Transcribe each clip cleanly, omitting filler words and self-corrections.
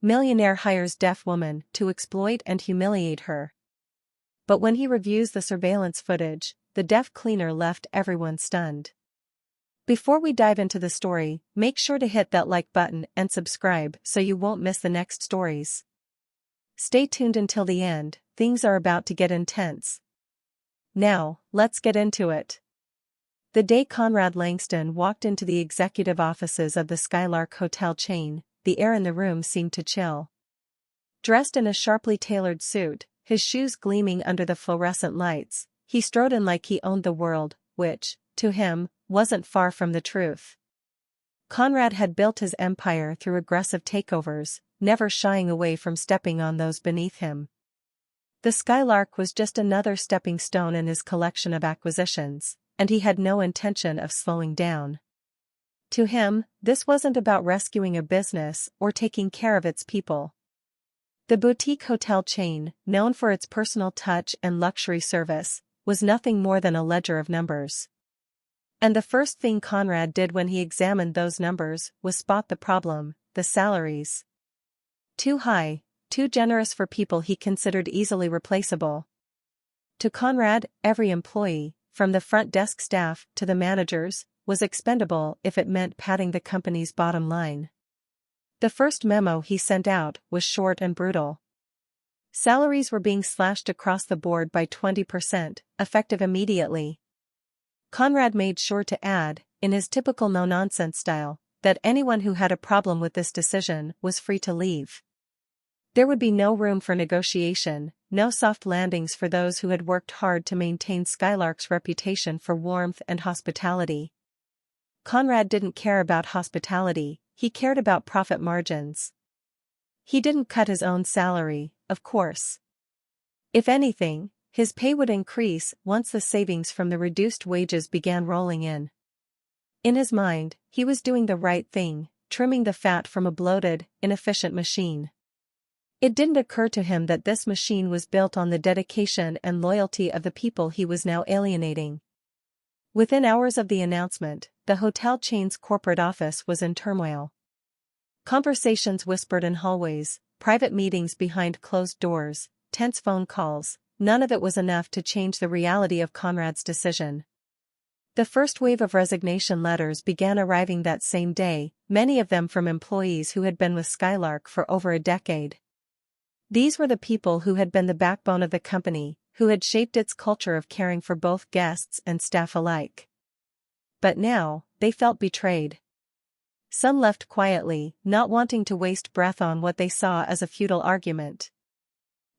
Millionaire Hires Deaf Woman to exploit and humiliate her. But when he reviews the surveillance footage, the deaf cleaner left everyone stunned. Before we dive into the story, make sure to hit that like button and subscribe so you won't miss the next stories. Stay tuned until the end, things are about to get intense. Now, let's get into it. The day Conrad Langston walked into the executive offices of the Skylark hotel chain, the air in the room seemed to chill. Dressed in a sharply tailored suit, his shoes gleaming under the fluorescent lights, he strode in like he owned the world, which, to him, wasn't far from the truth. Conrad had built his empire through aggressive takeovers, never shying away from stepping on those beneath him. The Skylark was just another stepping stone in his collection of acquisitions, and he had no intention of slowing down. To him, this wasn't about rescuing a business or taking care of its people. The boutique hotel chain, known for its personal touch and luxury service, was nothing more than a ledger of numbers. And the first thing Conrad did when he examined those numbers was spot the problem: the salaries. Too high, too generous for people he considered easily replaceable. To Conrad, every employee, from the front desk staff to the managers, was expendable if it meant padding the company's bottom line. The first memo he sent out was short and brutal. Salaries were being slashed across the board by 20%, effective immediately. Conrad made sure to add, in his typical no-nonsense style, that anyone who had a problem with this decision was free to leave. There would be no room for negotiation, no soft landings for those who had worked hard to maintain Skylark's reputation for warmth and hospitality. Conrad didn't care about hospitality, he cared about profit margins. He didn't cut his own salary, of course. If anything, his pay would increase once the savings from the reduced wages began rolling in. In his mind, he was doing the right thing, trimming the fat from a bloated, inefficient machine. It didn't occur to him that this machine was built on the dedication and loyalty of the people he was now alienating. Within hours of the announcement, the hotel chain's corporate office was in turmoil. Conversations whispered in hallways, private meetings behind closed doors, tense phone calls, none of it was enough to change the reality of Conrad's decision. The first wave of resignation letters began arriving that same day, many of them from employees who had been with Skylark for over a decade. These were the people who had been the backbone of the company, who had shaped its culture of caring for both guests and staff alike. But now, they felt betrayed. Some left quietly, not wanting to waste breath on what they saw as a futile argument.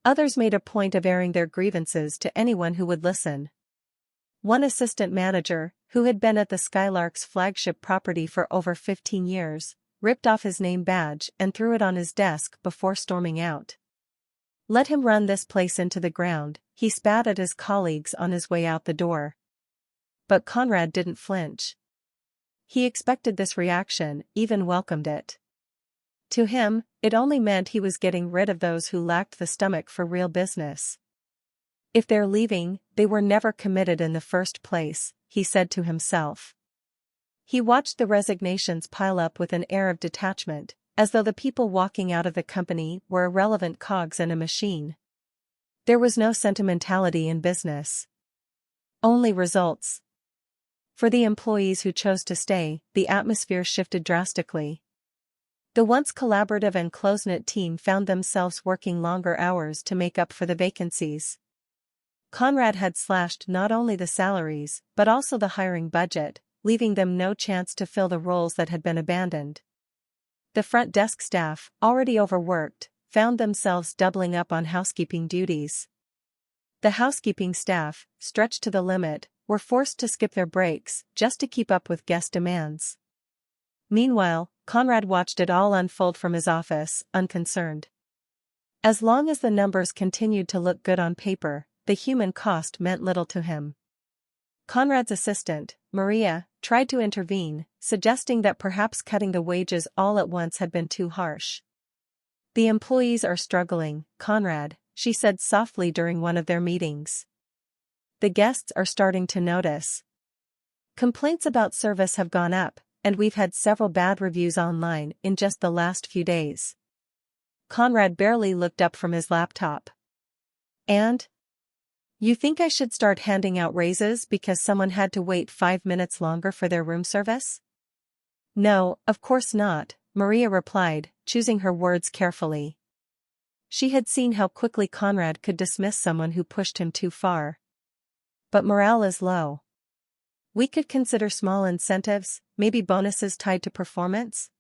Others made a point of airing their grievances to anyone who would listen. One assistant manager, who had been at the Skylark's flagship property for over 15 years, ripped off his name badge and threw it on his desk before storming out. Let him run this place into the ground, he spat at his colleagues on his way out the door. But Conrad didn't flinch. He expected this reaction, even welcomed it. To him, it only meant he was getting rid of those who lacked the stomach for real business. If they're leaving, they were never committed in the first place, he said to himself. He watched the resignations pile up with an air of detachment, as though the people walking out of the company were irrelevant cogs in a machine. There was no sentimentality in business. Only results. For the employees who chose to stay, the atmosphere shifted drastically. The once collaborative and close-knit team found themselves working longer hours to make up for the vacancies. Conrad had slashed not only the salaries, but also the hiring budget, leaving them no chance to fill the roles that had been abandoned. The front desk staff, already overworked, found themselves doubling up on housekeeping duties. The housekeeping staff, stretched to the limit, were forced to skip their breaks just to keep up with guest demands. Meanwhile, Conrad watched it all unfold from his office, unconcerned. As long as the numbers continued to look good on paper, the human cost meant little to him. Conrad's assistant, Maria, tried to intervene, suggesting that perhaps cutting the wages all at once had been too harsh. "The employees are struggling, Conrad," she said softly during one of their meetings. "The guests are starting to notice. Complaints about service have gone up, and we've had several bad reviews online in just the last few days." Conrad barely looked up from his laptop. And? You think I should start handing out raises because someone had to wait 5 minutes longer for their room service? No, of course not, Maria replied, choosing her words carefully. She had seen how quickly Conrad could dismiss someone who pushed him too far. But morale is low. We could consider small incentives, maybe bonuses tied to performance?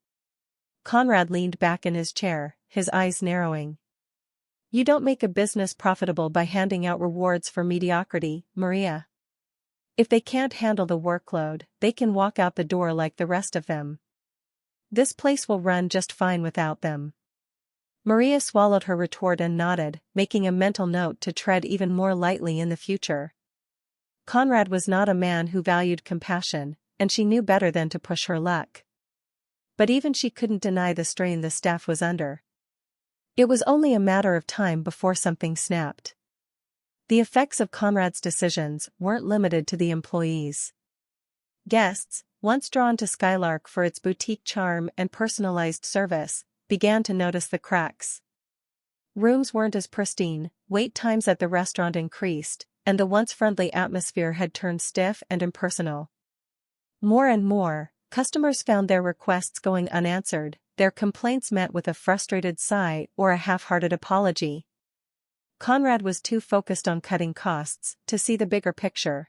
Conrad leaned back in his chair, his eyes narrowing. You don't make a business profitable by handing out rewards for mediocrity, Maria. If they can't handle the workload, they can walk out the door like the rest of them. This place will run just fine without them. Maria swallowed her retort and nodded, making a mental note to tread even more lightly in the future. Conrad was not a man who valued compassion, and she knew better than to push her luck. But even she couldn't deny the strain the staff was under. It was only a matter of time before something snapped. The effects of Conrad's decisions weren't limited to the employees. Guests, once drawn to Skylark for its boutique charm and personalized service, began to notice the cracks. Rooms weren't as pristine, wait times at the restaurant increased, and the once friendly atmosphere had turned stiff and impersonal. More and more, customers found their requests going unanswered, their complaints met with a frustrated sigh or a half-hearted apology. Conrad was too focused on cutting costs to see the bigger picture.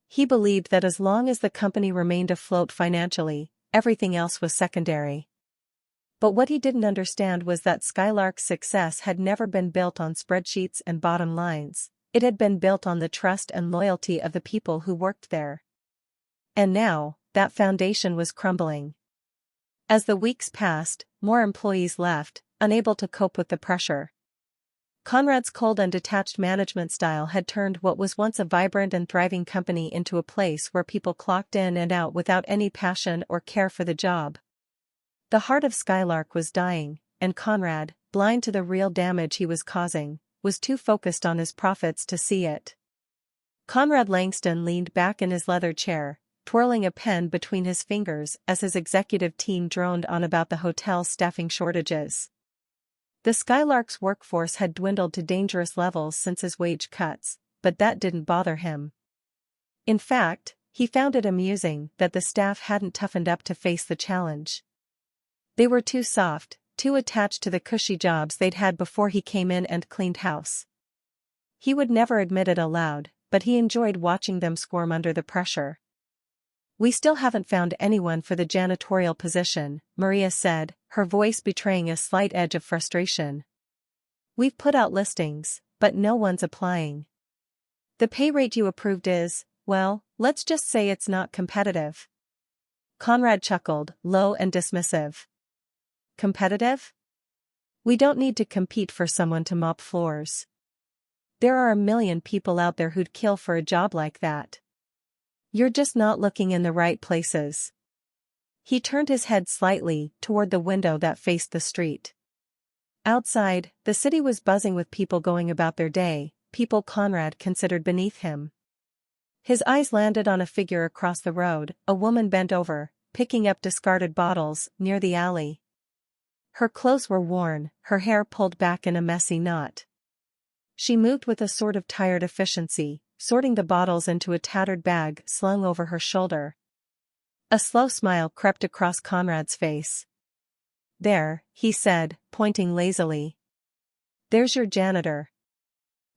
He believed that as long as the company remained afloat financially, everything else was secondary. But what he didn't understand was that Skylark's success had never been built on spreadsheets and bottom lines, it had been built on the trust and loyalty of the people who worked there. And now, that foundation was crumbling. As the weeks passed, more employees left, unable to cope with the pressure. Conrad's cold and detached management style had turned what was once a vibrant and thriving company into a place where people clocked in and out without any passion or care for the job. The heart of Skylark was dying, and Conrad, blind to the real damage he was causing, was too focused on his profits to see it. Conrad Langston leaned back in his leather chair, twirling a pen between his fingers as his executive team droned on about the hotel's staffing shortages. The Skylark's workforce had dwindled to dangerous levels since his wage cuts, but that didn't bother him. In fact, he found it amusing that the staff hadn't toughened up to face the challenge. They were too soft, too attached to the cushy jobs they'd had before he came in and cleaned house. He would never admit it aloud, but he enjoyed watching them squirm under the pressure. We still haven't found anyone for the janitorial position, Maria said, her voice betraying a slight edge of frustration. We've put out listings, but no one's applying. The pay rate you approved is, well, let's just say it's not competitive. Conrad chuckled, low and dismissive. Competitive? We don't need to compete for someone to mop floors. There are a million people out there who'd kill for a job like that. You're just not looking in the right places. He turned his head slightly toward the window that faced the street. Outside, the city was buzzing with people going about their day, people Conrad considered beneath him. His eyes landed on a figure across the road, a woman bent over, picking up discarded bottles near the alley. Her clothes were worn, her hair pulled back in a messy knot. She moved with a sort of tired efficiency, sorting the bottles into a tattered bag slung over her shoulder. A slow smile crept across Conrad's face. There, he said, pointing lazily. There's your janitor.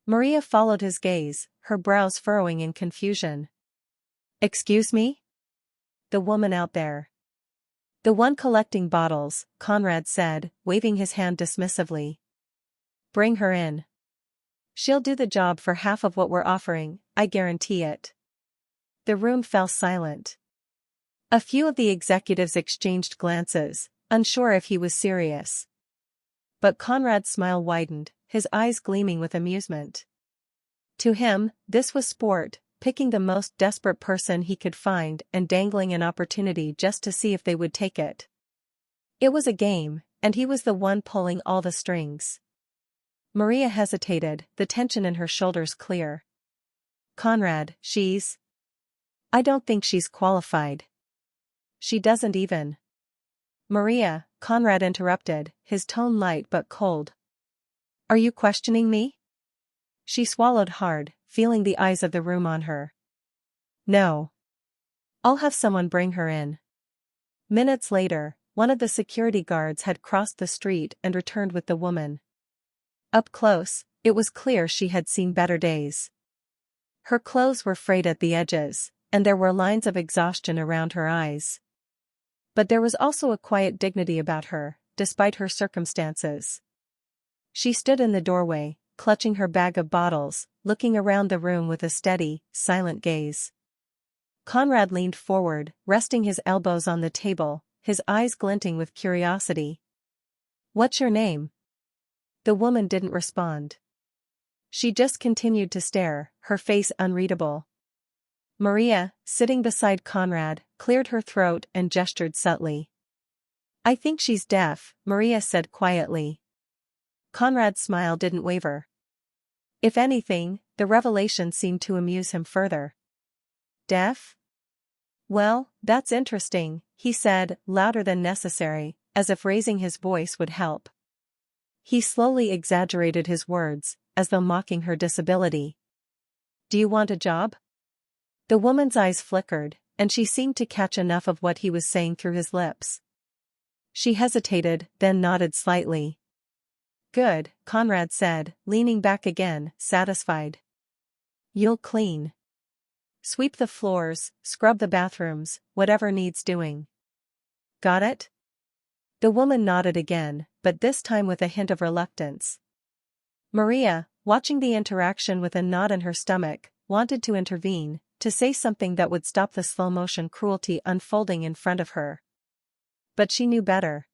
Maria followed his gaze, her brows furrowing in confusion. Excuse me? The woman out there. The one collecting bottles, Conrad said, waving his hand dismissively. Bring her in. She'll do the job for half of what we're offering, I guarantee it. The room fell silent. A few of the executives exchanged glances, unsure if he was serious. But Conrad's smile widened, his eyes gleaming with amusement. To him, this was sport, picking the most desperate person he could find and dangling an opportunity just to see if they would take it. It was a game, and he was the one pulling all the strings. Maria hesitated, the tension in her shoulders clear. Conrad, I don't think she's qualified. She doesn't even. Maria, Conrad interrupted, his tone light but cold. Are you questioning me? She swallowed hard, feeling the eyes of the room on her. No. I'll have someone bring her in. Minutes later, one of the security guards had crossed the street and returned with the woman. Up close, it was clear she had seen better days. Her clothes were frayed at the edges, and there were lines of exhaustion around her eyes. But there was also a quiet dignity about her, despite her circumstances. She stood in the doorway, clutching her bag of bottles, looking around the room with a steady, silent gaze. Conrad leaned forward, resting his elbows on the table, his eyes glinting with curiosity. What's your name? The woman didn't respond. She just continued to stare, her face unreadable. Maria, sitting beside Conrad, cleared her throat and gestured subtly. I think she's deaf, Maria said quietly. Conrad's smile didn't waver. If anything, the revelation seemed to amuse him further. Deaf? Well, that's interesting, he said, louder than necessary, as if raising his voice would help. He slowly exaggerated his words, as though mocking her disability. Do you want a job? The woman's eyes flickered, and she seemed to catch enough of what he was saying through his lips. She hesitated, then nodded slightly. Good, Conrad said, leaning back again, satisfied. You'll clean. Sweep the floors, scrub the bathrooms, whatever needs doing. Got it? The woman nodded again, but this time with a hint of reluctance. Maria, watching the interaction with a knot in her stomach, wanted to intervene, to say something that would stop the slow-motion cruelty unfolding in front of her. But she knew better.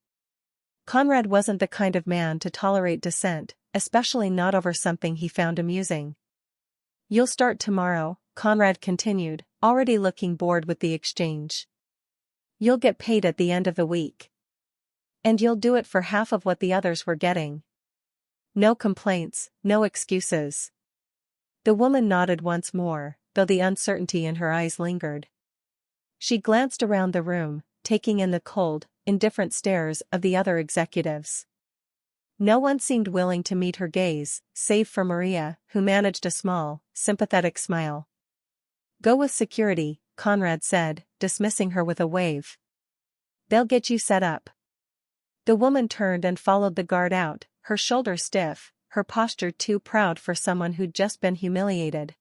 Conrad wasn't the kind of man to tolerate dissent, especially not over something he found amusing. You'll start tomorrow, Conrad continued, already looking bored with the exchange. You'll get paid at the end of the week. And you'll do it for half of what the others were getting. No complaints, no excuses. The woman nodded once more, though the uncertainty in her eyes lingered. She glanced around the room, taking in the cold, indifferent stares of the other executives. No one seemed willing to meet her gaze, save for Maria, who managed a small, sympathetic smile. Go with security, Conrad said, dismissing her with a wave. They'll get you set up. The woman turned and followed the guard out, her shoulders stiff, her posture too proud for someone who'd just been humiliated.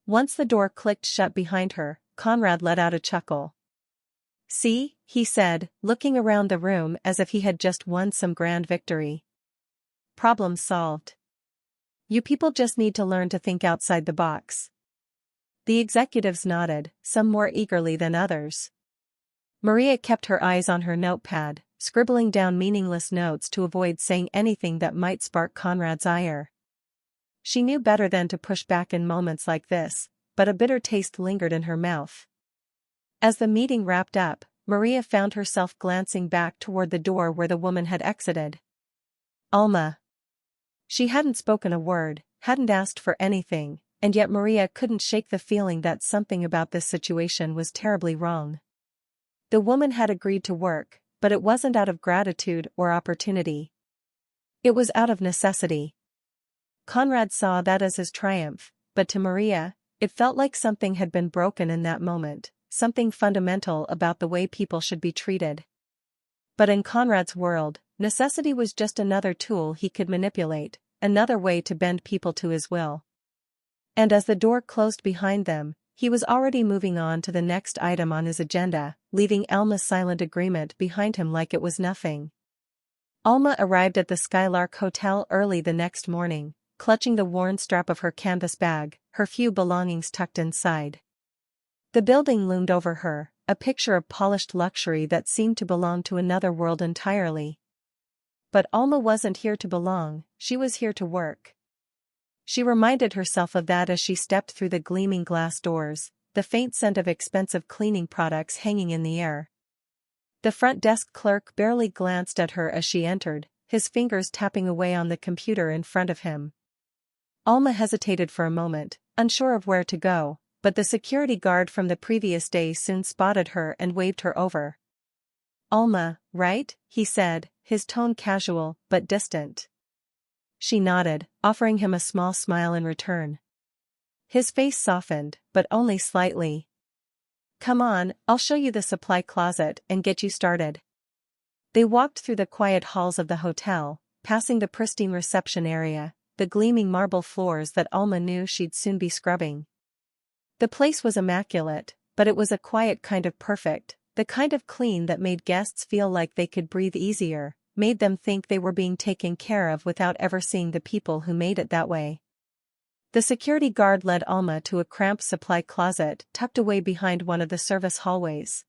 Once the door clicked shut behind her, Conrad let out a chuckle. See, he said, looking around the room as if he had just won some grand victory. Problem solved. You people just need to learn to think outside the box. The executives nodded, some more eagerly than others. Maria kept her eyes on her notepad, scribbling down meaningless notes to avoid saying anything that might spark Conrad's ire. She knew better than to push back in moments like this, but a bitter taste lingered in her mouth. As the meeting wrapped up, Maria found herself glancing back toward the door where the woman had exited. Alma. She hadn't spoken a word, hadn't asked for anything, and yet Maria couldn't shake the feeling that something about this situation was terribly wrong. The woman had agreed to work, but it wasn't out of gratitude or opportunity. It was out of necessity. Conrad saw that as his triumph, but to Maria, it felt like something had been broken in that moment, something fundamental about the way people should be treated. But in Conrad's world, necessity was just another tool he could manipulate, another way to bend people to his will. And as the door closed behind them, he was already moving on to the next item on his agenda, leaving Alma's silent agreement behind him like it was nothing. Alma arrived at the Skylark Hotel early the next morning, clutching the worn strap of her canvas bag, her few belongings tucked inside. The building loomed over her, a picture of polished luxury that seemed to belong to another world entirely. But Alma wasn't here to belong, she was here to work. She reminded herself of that as she stepped through the gleaming glass doors, the faint scent of expensive cleaning products hanging in the air. The front desk clerk barely glanced at her as she entered, his fingers tapping away on the computer in front of him. Alma hesitated for a moment, unsure of where to go, but the security guard from the previous day soon spotted her and waved her over. Alma, right? He said, his tone casual but distant. She nodded, offering him a small smile in return. His face softened, but only slightly. Come on, I'll show you the supply closet and get you started. They walked through the quiet halls of the hotel, passing the pristine reception area, the gleaming marble floors that Alma knew she'd soon be scrubbing. The place was immaculate, but it was a quiet kind of perfect, the kind of clean that made guests feel like they could breathe easier, made them think they were being taken care of without ever seeing the people who made it that way. The security guard led Alma to a cramped supply closet tucked away behind one of the service hallways.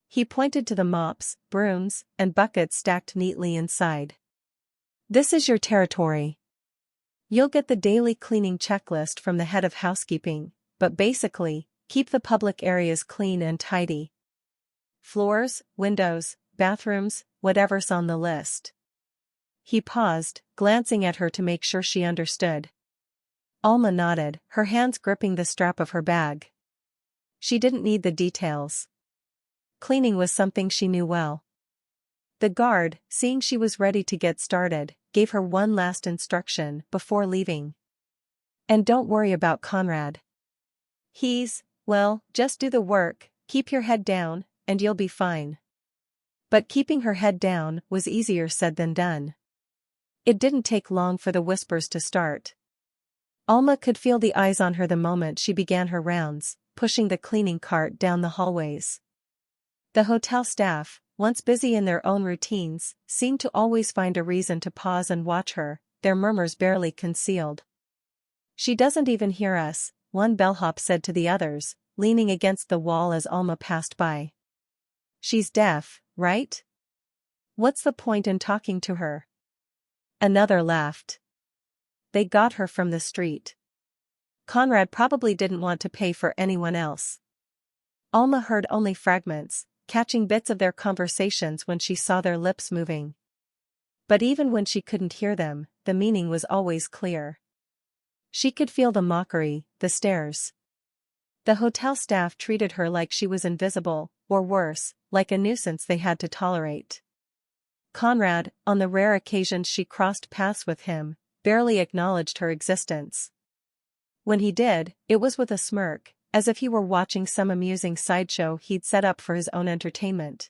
He pointed to the mops, brooms, and buckets stacked neatly inside. This is your territory. You'll get the daily cleaning checklist from the head of housekeeping, but basically, keep the public areas clean and tidy. Floors, windows, bathrooms, whatever's on the list. He paused, glancing at her to make sure she understood. Alma nodded, her hands gripping the strap of her bag. She didn't need the details. Cleaning was something she knew well. The guard, seeing she was ready to get started, gave her one last instruction before leaving. And don't worry about Conrad. Well, just do the work, keep your head down, and you'll be fine. But keeping her head down was easier said than done. It didn't take long for the whispers to start. Alma could feel the eyes on her the moment she began her rounds, pushing the cleaning cart down the hallways. The hotel staff, once busy in their own routines, seemed to always find a reason to pause and watch her, their murmurs barely concealed. She doesn't even hear us, one bellhop said to the others, leaning against the wall as Alma passed by. She's deaf, right? What's the point in talking to her? Another laughed. They got her from the street. Conrad probably didn't want to pay for anyone else. Alma heard only fragments, catching bits of their conversations when she saw their lips moving. But even when she couldn't hear them, the meaning was always clear. She could feel the mockery, the stares. The hotel staff treated her like she was invisible, or worse, like a nuisance they had to tolerate. Conrad, on the rare occasions she crossed paths with him, barely acknowledged her existence. When he did, it was with a smirk, as if he were watching some amusing sideshow he'd set up for his own entertainment.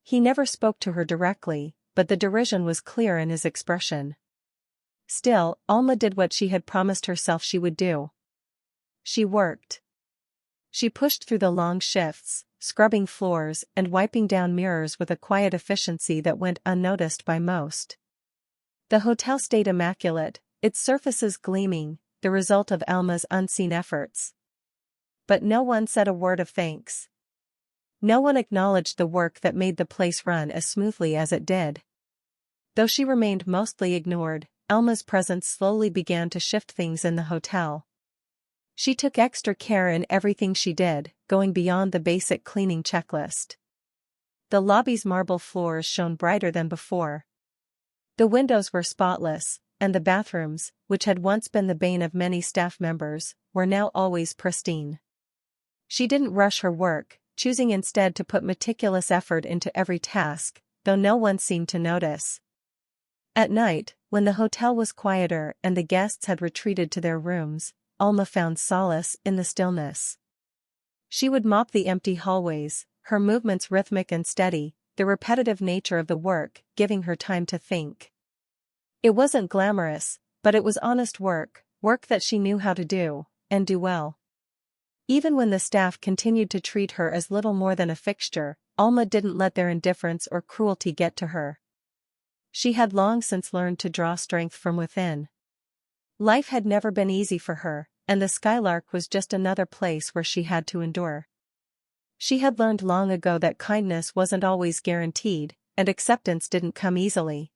He never spoke to her directly, but the derision was clear in his expression. Still, Alma did what she had promised herself she would do. She worked. She pushed through the long shifts, scrubbing floors and wiping down mirrors with a quiet efficiency that went unnoticed by most. The hotel stayed immaculate, its surfaces gleaming, the result of Alma's unseen efforts. But no one said a word of thanks. No one acknowledged the work that made the place run as smoothly as it did. Though she remained mostly ignored, Alma's presence slowly began to shift things in the hotel. She took extra care in everything she did, going beyond the basic cleaning checklist. The lobby's marble floors shone brighter than before. The windows were spotless, and the bathrooms, which had once been the bane of many staff members, were now always pristine. She didn't rush her work, choosing instead to put meticulous effort into every task, though no one seemed to notice. At night, when the hotel was quieter and the guests had retreated to their rooms, Alma found solace in the stillness. She would mop the empty hallways, her movements rhythmic and steady, the repetitive nature of the work giving her time to think. It wasn't glamorous, but it was honest work, work that she knew how to do, and do well. Even when the staff continued to treat her as little more than a fixture, Alma didn't let their indifference or cruelty get to her. She had long since learned to draw strength from within. Life had never been easy for her, and the Skylark was just another place where she had to endure. She had learned long ago that kindness wasn't always guaranteed, and acceptance didn't come easily.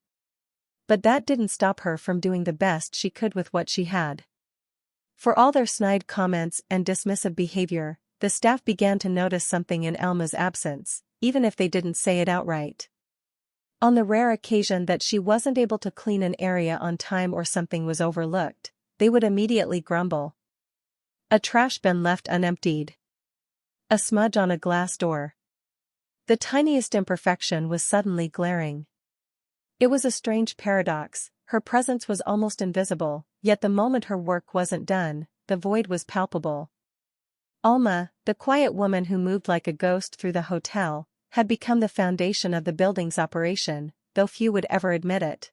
But that didn't stop her from doing the best she could with what she had. For all their snide comments and dismissive behavior, the staff began to notice something in Alma's absence, even if they didn't say it outright. On the rare occasion that she wasn't able to clean an area on time or something was overlooked, they would immediately grumble. A trash bin left unemptied. A smudge on a glass door. The tiniest imperfection was suddenly glaring. It was a strange paradox. Her presence was almost invisible, yet the moment her work wasn't done, the void was palpable. Alma, the quiet woman who moved like a ghost through the hotel, had become the foundation of the building's operation, though few would ever admit it.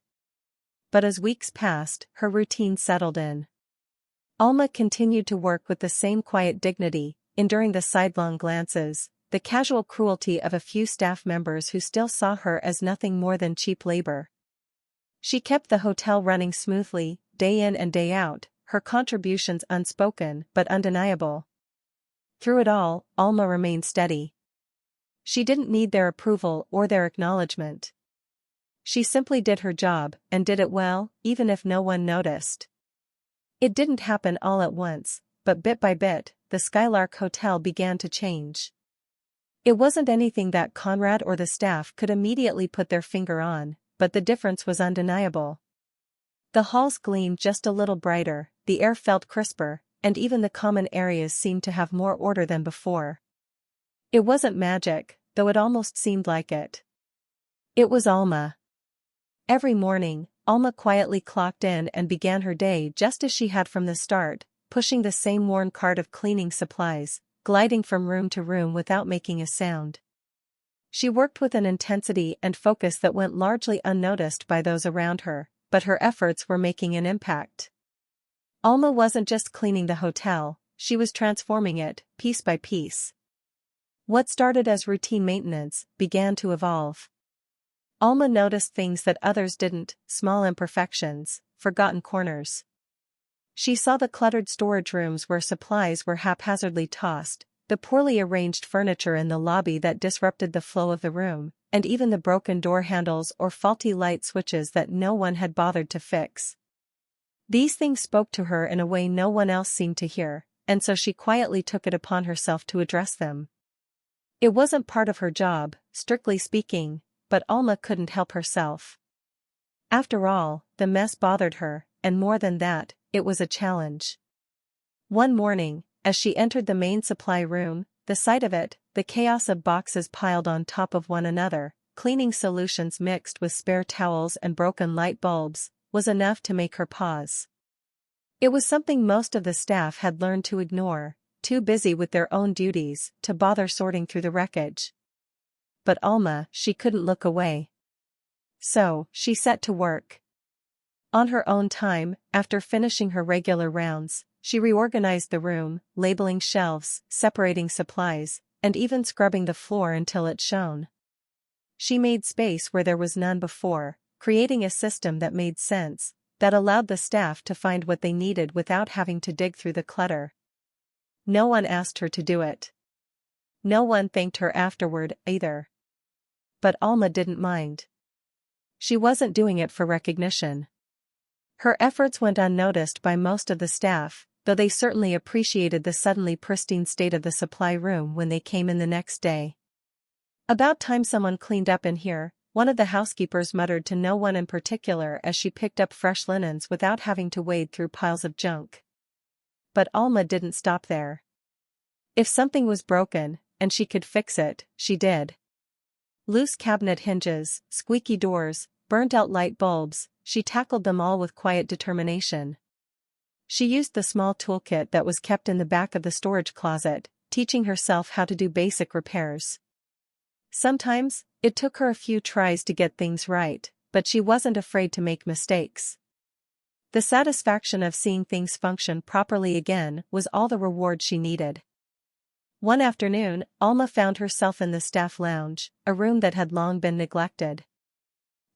But as weeks passed, her routine settled in. Alma continued to work with the same quiet dignity, enduring the sidelong glances, the casual cruelty of a few staff members who still saw her as nothing more than cheap labor. She kept the hotel running smoothly, day in and day out, her contributions unspoken but undeniable. Through it all, Alma remained steady. She didn't need their approval or their acknowledgement. She simply did her job, and did it well, even if no one noticed. It didn't happen all at once, but bit by bit, the Skylark Hotel began to change. It wasn't anything that Conrad or the staff could immediately put their finger on, but the difference was undeniable. The halls gleamed just a little brighter, the air felt crisper, and even the common areas seemed to have more order than before. It wasn't magic, though it almost seemed like it. It was Alma. Every morning, Alma quietly clocked in and began her day just as she had from the start, pushing the same worn cart of cleaning supplies, gliding from room to room without making a sound. She worked with an intensity and focus that went largely unnoticed by those around her, but her efforts were making an impact. Alma wasn't just cleaning the hotel, she was transforming it, piece by piece. What started as routine maintenance began to evolve. Alma noticed things that others didn't, small imperfections, forgotten corners. She saw the cluttered storage rooms where supplies were haphazardly tossed, the poorly arranged furniture in the lobby that disrupted the flow of the room, and even the broken door handles or faulty light switches that no one had bothered to fix. These things spoke to her in a way no one else seemed to hear, and so she quietly took it upon herself to address them. It wasn't part of her job, strictly speaking, but Alma couldn't help herself. After all, the mess bothered her, and more than that, it was a challenge. One morning, as she entered the main supply room, the sight of it, the chaos of boxes piled on top of one another, cleaning solutions mixed with spare towels and broken light bulbs, was enough to make her pause. It was something most of the staff had learned to ignore, too busy with their own duties to bother sorting through the wreckage. But Alma, she couldn't look away. So, she set to work. On her own time, after finishing her regular rounds, she reorganized the room, labeling shelves, separating supplies, and even scrubbing the floor until it shone. She made space where there was none before, creating a system that made sense, that allowed the staff to find what they needed without having to dig through the clutter. No one asked her to do it. No one thanked her afterward, either. But Alma didn't mind. She wasn't doing it for recognition. Her efforts went unnoticed by most of the staff, though they certainly appreciated the suddenly pristine state of the supply room when they came in the next day. "About time someone cleaned up in here," one of the housekeepers muttered to no one in particular as she picked up fresh linens without having to wade through piles of junk. But Alma didn't stop there. If something was broken, and she could fix it, she did. Loose cabinet hinges, squeaky doors, burnt-out light bulbs, she tackled them all with quiet determination. She used the small toolkit that was kept in the back of the storage closet, teaching herself how to do basic repairs. Sometimes, it took her a few tries to get things right, but she wasn't afraid to make mistakes. The satisfaction of seeing things function properly again was all the reward she needed. One afternoon, Alma found herself in the staff lounge, a room that had long been neglected.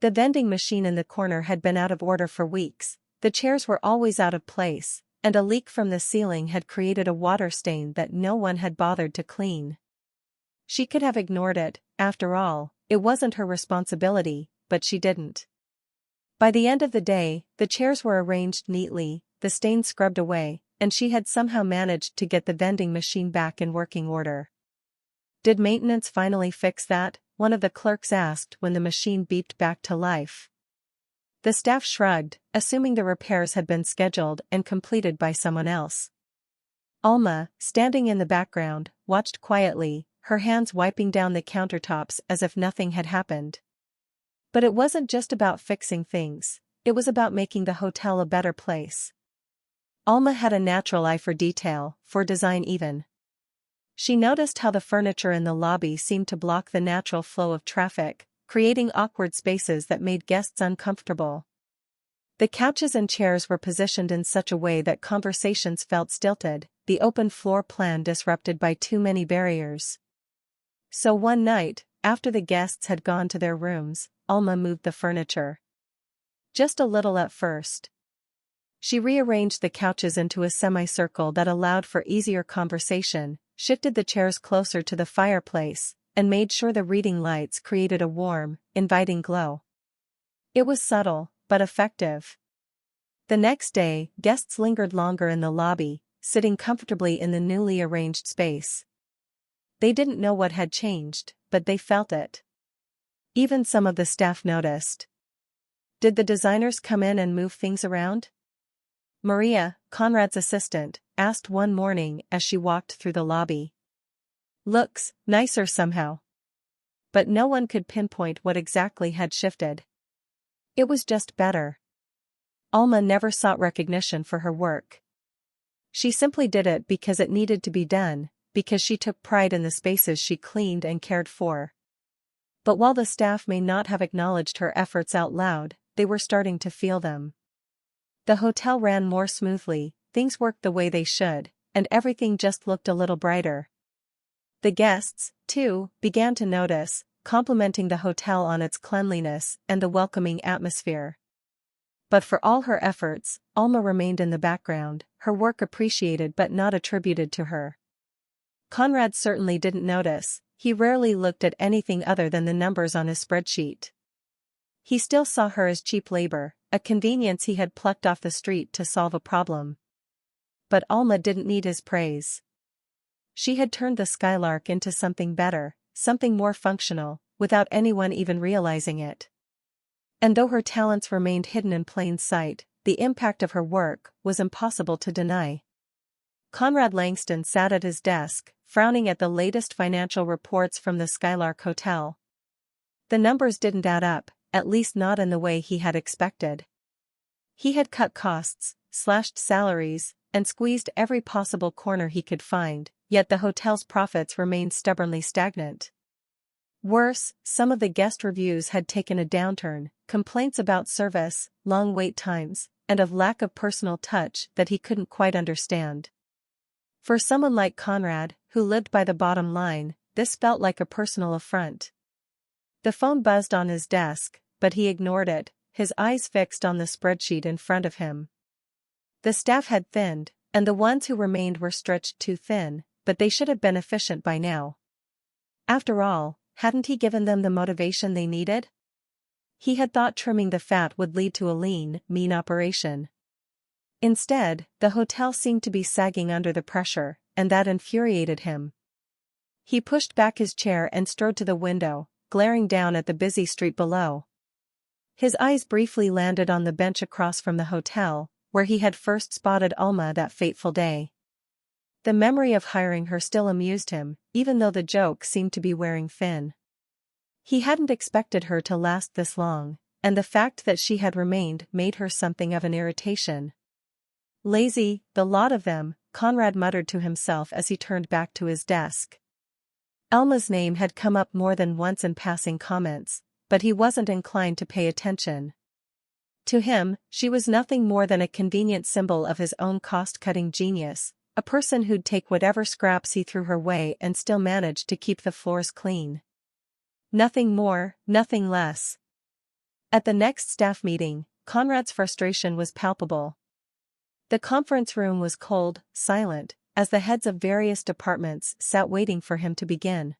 The vending machine in the corner had been out of order for weeks, the chairs were always out of place, and a leak from the ceiling had created a water stain that no one had bothered to clean. She could have ignored it, after all, it wasn't her responsibility, but she didn't. By the end of the day, the chairs were arranged neatly, the stains scrubbed away, and she had somehow managed to get the vending machine back in working order. "Did maintenance finally fix that?" one of the clerks asked when the machine beeped back to life. The staff shrugged, assuming the repairs had been scheduled and completed by someone else. Alma, standing in the background, watched quietly, her hands wiping down the countertops as if nothing had happened. But it wasn't just about fixing things, it was about making the hotel a better place. Alma had a natural eye for detail, for design even. She noticed how the furniture in the lobby seemed to block the natural flow of traffic, creating awkward spaces that made guests uncomfortable. The couches and chairs were positioned in such a way that conversations felt stilted, the open floor plan disrupted by too many barriers. So one night, after the guests had gone to their rooms, Alma moved the furniture. Just a little at first. She rearranged the couches into a semicircle that allowed for easier conversation, shifted the chairs closer to the fireplace, and made sure the reading lights created a warm, inviting glow. It was subtle, but effective. The next day, guests lingered longer in the lobby, sitting comfortably in the newly arranged space. They didn't know what had changed, but they felt it. Even some of the staff noticed. Did the designers come in and move things around? Maria, Conrad's assistant, asked one morning as she walked through the lobby. Looks nicer somehow. But no one could pinpoint what exactly had shifted. It was just better. Alma never sought recognition for her work. She simply did it because it needed to be done, because she took pride in the spaces she cleaned and cared for. But while the staff may not have acknowledged her efforts out loud, they were starting to feel them. The hotel ran more smoothly, things worked the way they should, and everything just looked a little brighter. The guests, too, began to notice, complimenting the hotel on its cleanliness and the welcoming atmosphere. But for all her efforts, Alma remained in the background, her work appreciated but not attributed to her. Conrad certainly didn't notice, he rarely looked at anything other than the numbers on his spreadsheet. He still saw her as cheap labor, a convenience he had plucked off the street to solve a problem. But Alma didn't need his praise. She had turned the Skylark into something better, something more functional, without anyone even realizing it. And though her talents remained hidden in plain sight, the impact of her work was impossible to deny. Conrad Langston sat at his desk, frowning at the latest financial reports from the Skylark Hotel. The numbers didn't add up, at least not in the way he had expected. He had cut costs, slashed salaries, and squeezed every possible corner he could find, yet the hotel's profits remained stubbornly stagnant. Worse, some of the guest reviews had taken a downturn, complaints about service, long wait times, and of lack of personal touch that he couldn't quite understand. For someone like Conrad, who lived by the bottom line, this felt like a personal affront. The phone buzzed on his desk, but he ignored it, his eyes fixed on the spreadsheet in front of him. The staff had thinned, and the ones who remained were stretched too thin, but they should have been efficient by now. After all, hadn't he given them the motivation they needed? He had thought trimming the fat would lead to a lean, mean operation. Instead, the hotel seemed to be sagging under the pressure, and that infuriated him. He pushed back his chair and strode to the window, glaring down at the busy street below. His eyes briefly landed on the bench across from the hotel, where he had first spotted Alma that fateful day. The memory of hiring her still amused him, even though the joke seemed to be wearing thin. He hadn't expected her to last this long, and the fact that she had remained made her something of an irritation. Lazy, the lot of them, Conrad muttered to himself as he turned back to his desk. Alma's name had come up more than once in passing comments, but he wasn't inclined to pay attention. To him, she was nothing more than a convenient symbol of his own cost-cutting genius, a person who'd take whatever scraps he threw her way and still manage to keep the floors clean. Nothing more, nothing less. At the next staff meeting, Conrad's frustration was palpable. The conference room was cold, silent, as the heads of various departments sat waiting for him to begin.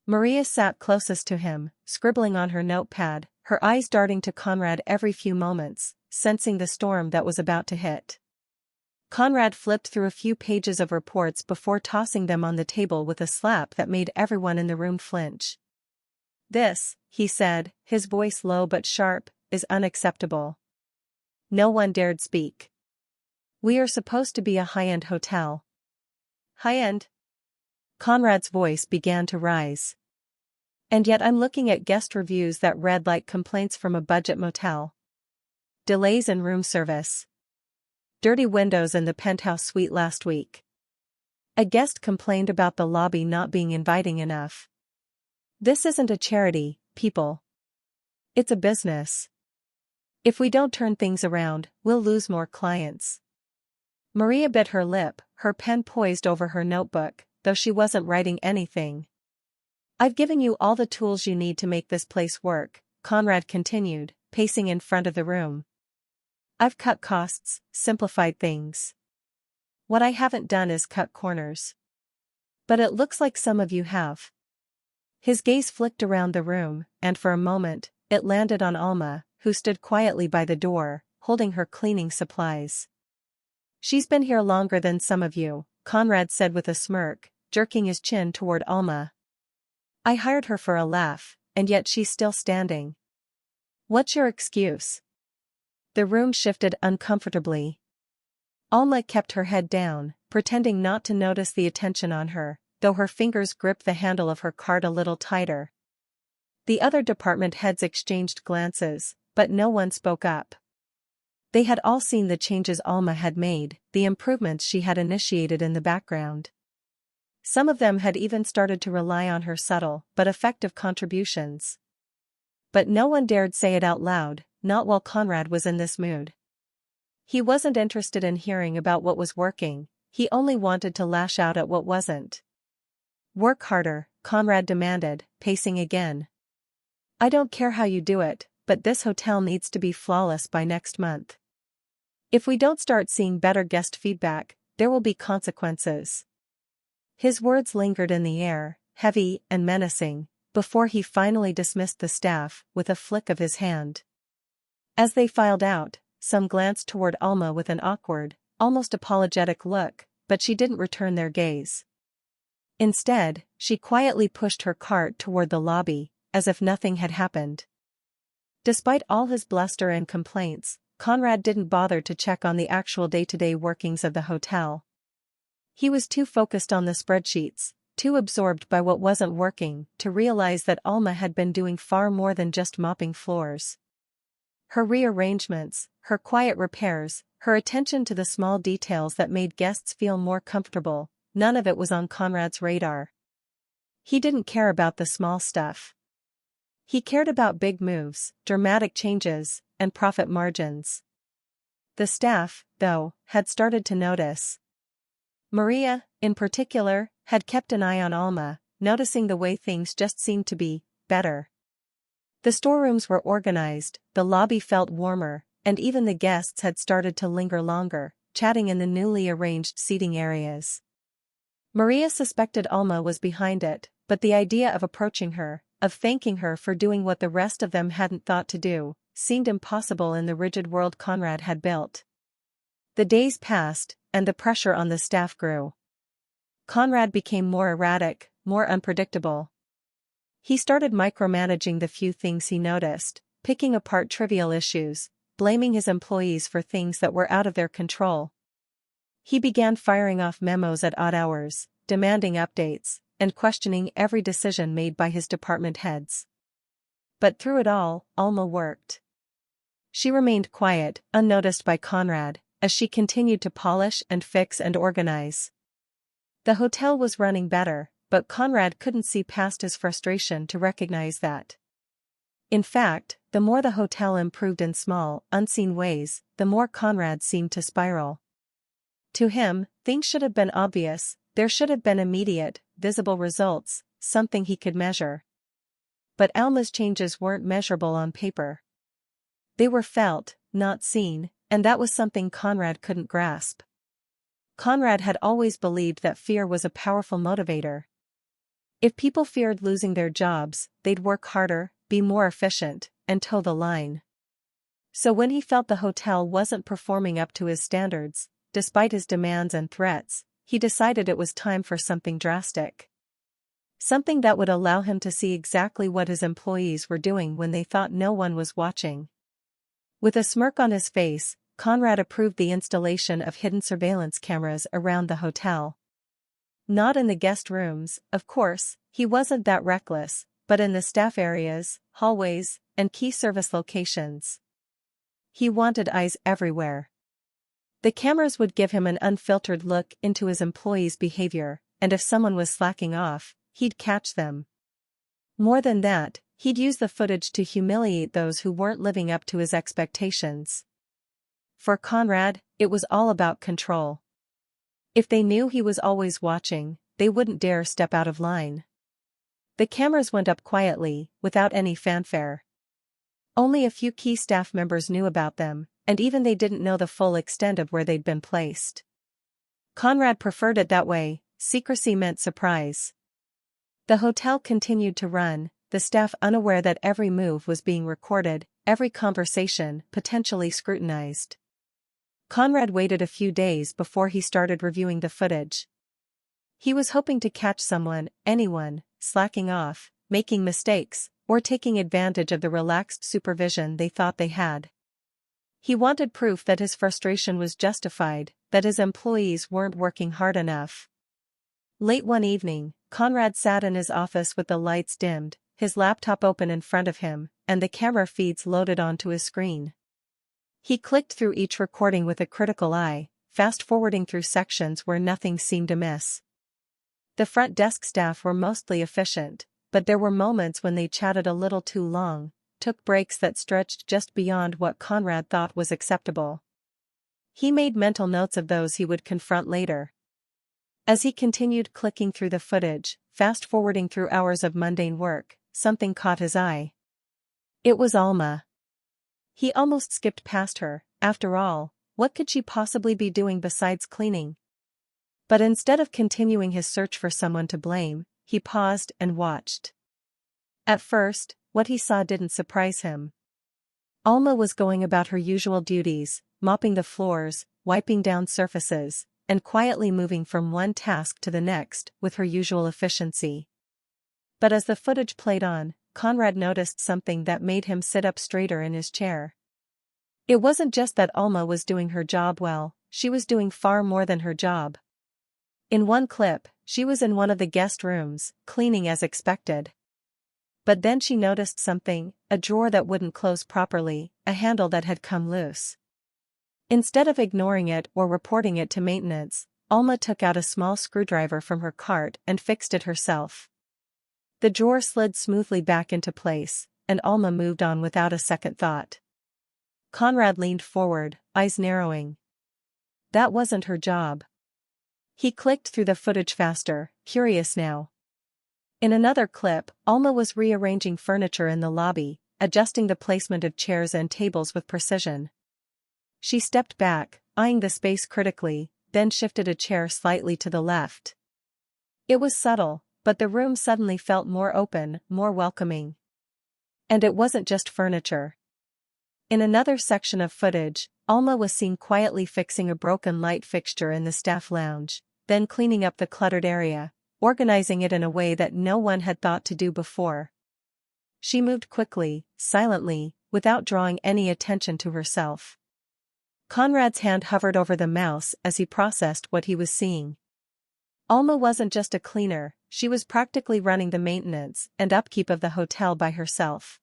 Maria sat closest to him, scribbling on her notepad, her eyes darting to Conrad every few moments, sensing the storm that was about to hit. Conrad flipped through a few pages of reports before tossing them on the table with a slap that made everyone in the room flinch. "This," he said, his voice low but sharp, "is unacceptable." No one dared speak. "We are supposed to be a high-end hotel." "High-end?" Conrad's voice began to rise. And yet I'm looking at guest reviews that read like complaints from a budget motel. Delays in room service. Dirty windows in the penthouse suite last week. A guest complained about the lobby not being inviting enough. This isn't a charity, people. It's a business. If we don't turn things around, we'll lose more clients. Maria bit her lip, her pen poised over her notebook, though she wasn't writing anything. I've given you all the tools you need to make this place work, Conrad continued, pacing in front of the room. I've cut costs, simplified things. What I haven't done is cut corners. But it looks like some of you have. His gaze flicked around the room, and for a moment, it landed on Alma, who stood quietly by the door, holding her cleaning supplies. She's been here longer than some of you, Conrad said with a smirk, jerking his chin toward Alma. I hired her for a laugh, and yet she's still standing. What's your excuse? The room shifted uncomfortably. Alma kept her head down, pretending not to notice the attention on her, though her fingers gripped the handle of her cart a little tighter. The other department heads exchanged glances, but no one spoke up. They had all seen the changes Alma had made, the improvements she had initiated in the background. Some of them had even started to rely on her subtle but effective contributions. But no one dared say it out loud, not while Conrad was in this mood. He wasn't interested in hearing about what was working, he only wanted to lash out at what wasn't. Work harder, Conrad demanded, pacing again. I don't care how you do it, but this hotel needs to be flawless by next month. If we don't start seeing better guest feedback, there will be consequences. His words lingered in the air, heavy and menacing, before he finally dismissed the staff with a flick of his hand. As they filed out, some glanced toward Alma with an awkward, almost apologetic look, but she didn't return their gaze. Instead, she quietly pushed her cart toward the lobby, as if nothing had happened. Despite all his bluster and complaints, Conrad didn't bother to check on the actual day-to-day workings of the hotel. He was too focused on the spreadsheets, too absorbed by what wasn't working, to realize that Alma had been doing far more than just mopping floors. Her rearrangements, her quiet repairs, her attention to the small details that made guests feel more comfortable, none of it was on Conrad's radar. He didn't care about the small stuff. He cared about big moves, dramatic changes, and profit margins. The staff, though, had started to notice. Maria, in particular, had kept an eye on Alma, noticing the way things just seemed to be better. The storerooms were organized, the lobby felt warmer, and even the guests had started to linger longer, chatting in the newly arranged seating areas. Maria suspected Alma was behind it, but the idea of approaching her, of thanking her for doing what the rest of them hadn't thought to do, seemed impossible in the rigid world Conrad had built. The days passed, and the pressure on the staff grew. Conrad became more erratic, more unpredictable. He started micromanaging the few things he noticed, picking apart trivial issues, blaming his employees for things that were out of their control. He began firing off memos at odd hours, demanding updates, and questioning every decision made by his department heads. But through it all, Alma worked. She remained quiet, unnoticed by Conrad, as she continued to polish and fix and organize. The hotel was running better, but Conrad couldn't see past his frustration to recognize that. In fact, the more the hotel improved in small, unseen ways, the more Conrad seemed to spiral. To him, things should have been obvious, there should have been immediate, visible results, something he could measure. But Alma's changes weren't measurable on paper. They were felt, not seen, and that was something Conrad couldn't grasp. Conrad had always believed that fear was a powerful motivator. If people feared losing their jobs, they'd work harder, be more efficient, and toe the line. So when he felt the hotel wasn't performing up to his standards, despite his demands and threats, he decided it was time for something drastic. Something that would allow him to see exactly what his employees were doing when they thought no one was watching. With a smirk on his face, Conrad approved the installation of hidden surveillance cameras around the hotel. Not in the guest rooms, of course, he wasn't that reckless, but in the staff areas, hallways, and key service locations. He wanted eyes everywhere. The cameras would give him an unfiltered look into his employees' behavior, and if someone was slacking off, he'd catch them. More than that, he'd use the footage to humiliate those who weren't living up to his expectations. For Conrad, it was all about control. If they knew he was always watching, they wouldn't dare step out of line. The cameras went up quietly, without any fanfare. Only a few key staff members knew about them, and even they didn't know the full extent of where they'd been placed. Conrad preferred it that way. Secrecy meant surprise. The hotel continued to run, the staff unaware that every move was being recorded, every conversation potentially scrutinized. Conrad waited a few days before he started reviewing the footage. He was hoping to catch someone, anyone, slacking off, making mistakes, or taking advantage of the relaxed supervision they thought they had. He wanted proof that his frustration was justified, that his employees weren't working hard enough. Late one evening, Conrad sat in his office with the lights dimmed, his laptop open in front of him, and the camera feeds loaded onto his screen. He clicked through each recording with a critical eye, fast-forwarding through sections where nothing seemed amiss. The front desk staff were mostly efficient, but there were moments when they chatted a little too long, took breaks that stretched just beyond what Conrad thought was acceptable. He made mental notes of those he would confront later. As he continued clicking through the footage, fast-forwarding through hours of mundane work, something caught his eye. It was Alma. He almost skipped past her. After all, what could she possibly be doing besides cleaning? But instead of continuing his search for someone to blame, he paused and watched. At first, what he saw didn't surprise him. Alma was going about her usual duties, mopping the floors, wiping down surfaces, and quietly moving from one task to the next with her usual efficiency. But as the footage played on, Conrad noticed something that made him sit up straighter in his chair. It wasn't just that Alma was doing her job well, she was doing far more than her job. In one clip, she was in one of the guest rooms, cleaning as expected. But then she noticed something, a drawer that wouldn't close properly, a handle that had come loose. Instead of ignoring it or reporting it to maintenance, Alma took out a small screwdriver from her cart and fixed it herself. The drawer slid smoothly back into place, and Alma moved on without a second thought. Conrad leaned forward, eyes narrowing. That wasn't her job. He clicked through the footage faster, curious now. In another clip, Alma was rearranging furniture in the lobby, adjusting the placement of chairs and tables with precision. She stepped back, eyeing the space critically, then shifted a chair slightly to the left. It was subtle, but the room suddenly felt more open, more welcoming. And it wasn't just furniture. In another section of footage, Alma was seen quietly fixing a broken light fixture in the staff lounge, then cleaning up the cluttered area, organizing it in a way that no one had thought to do before. She moved quickly, silently, without drawing any attention to herself. Conrad's hand hovered over the mouse as he processed what he was seeing. Alma wasn't just a cleaner, she was practically running the maintenance and upkeep of the hotel by herself.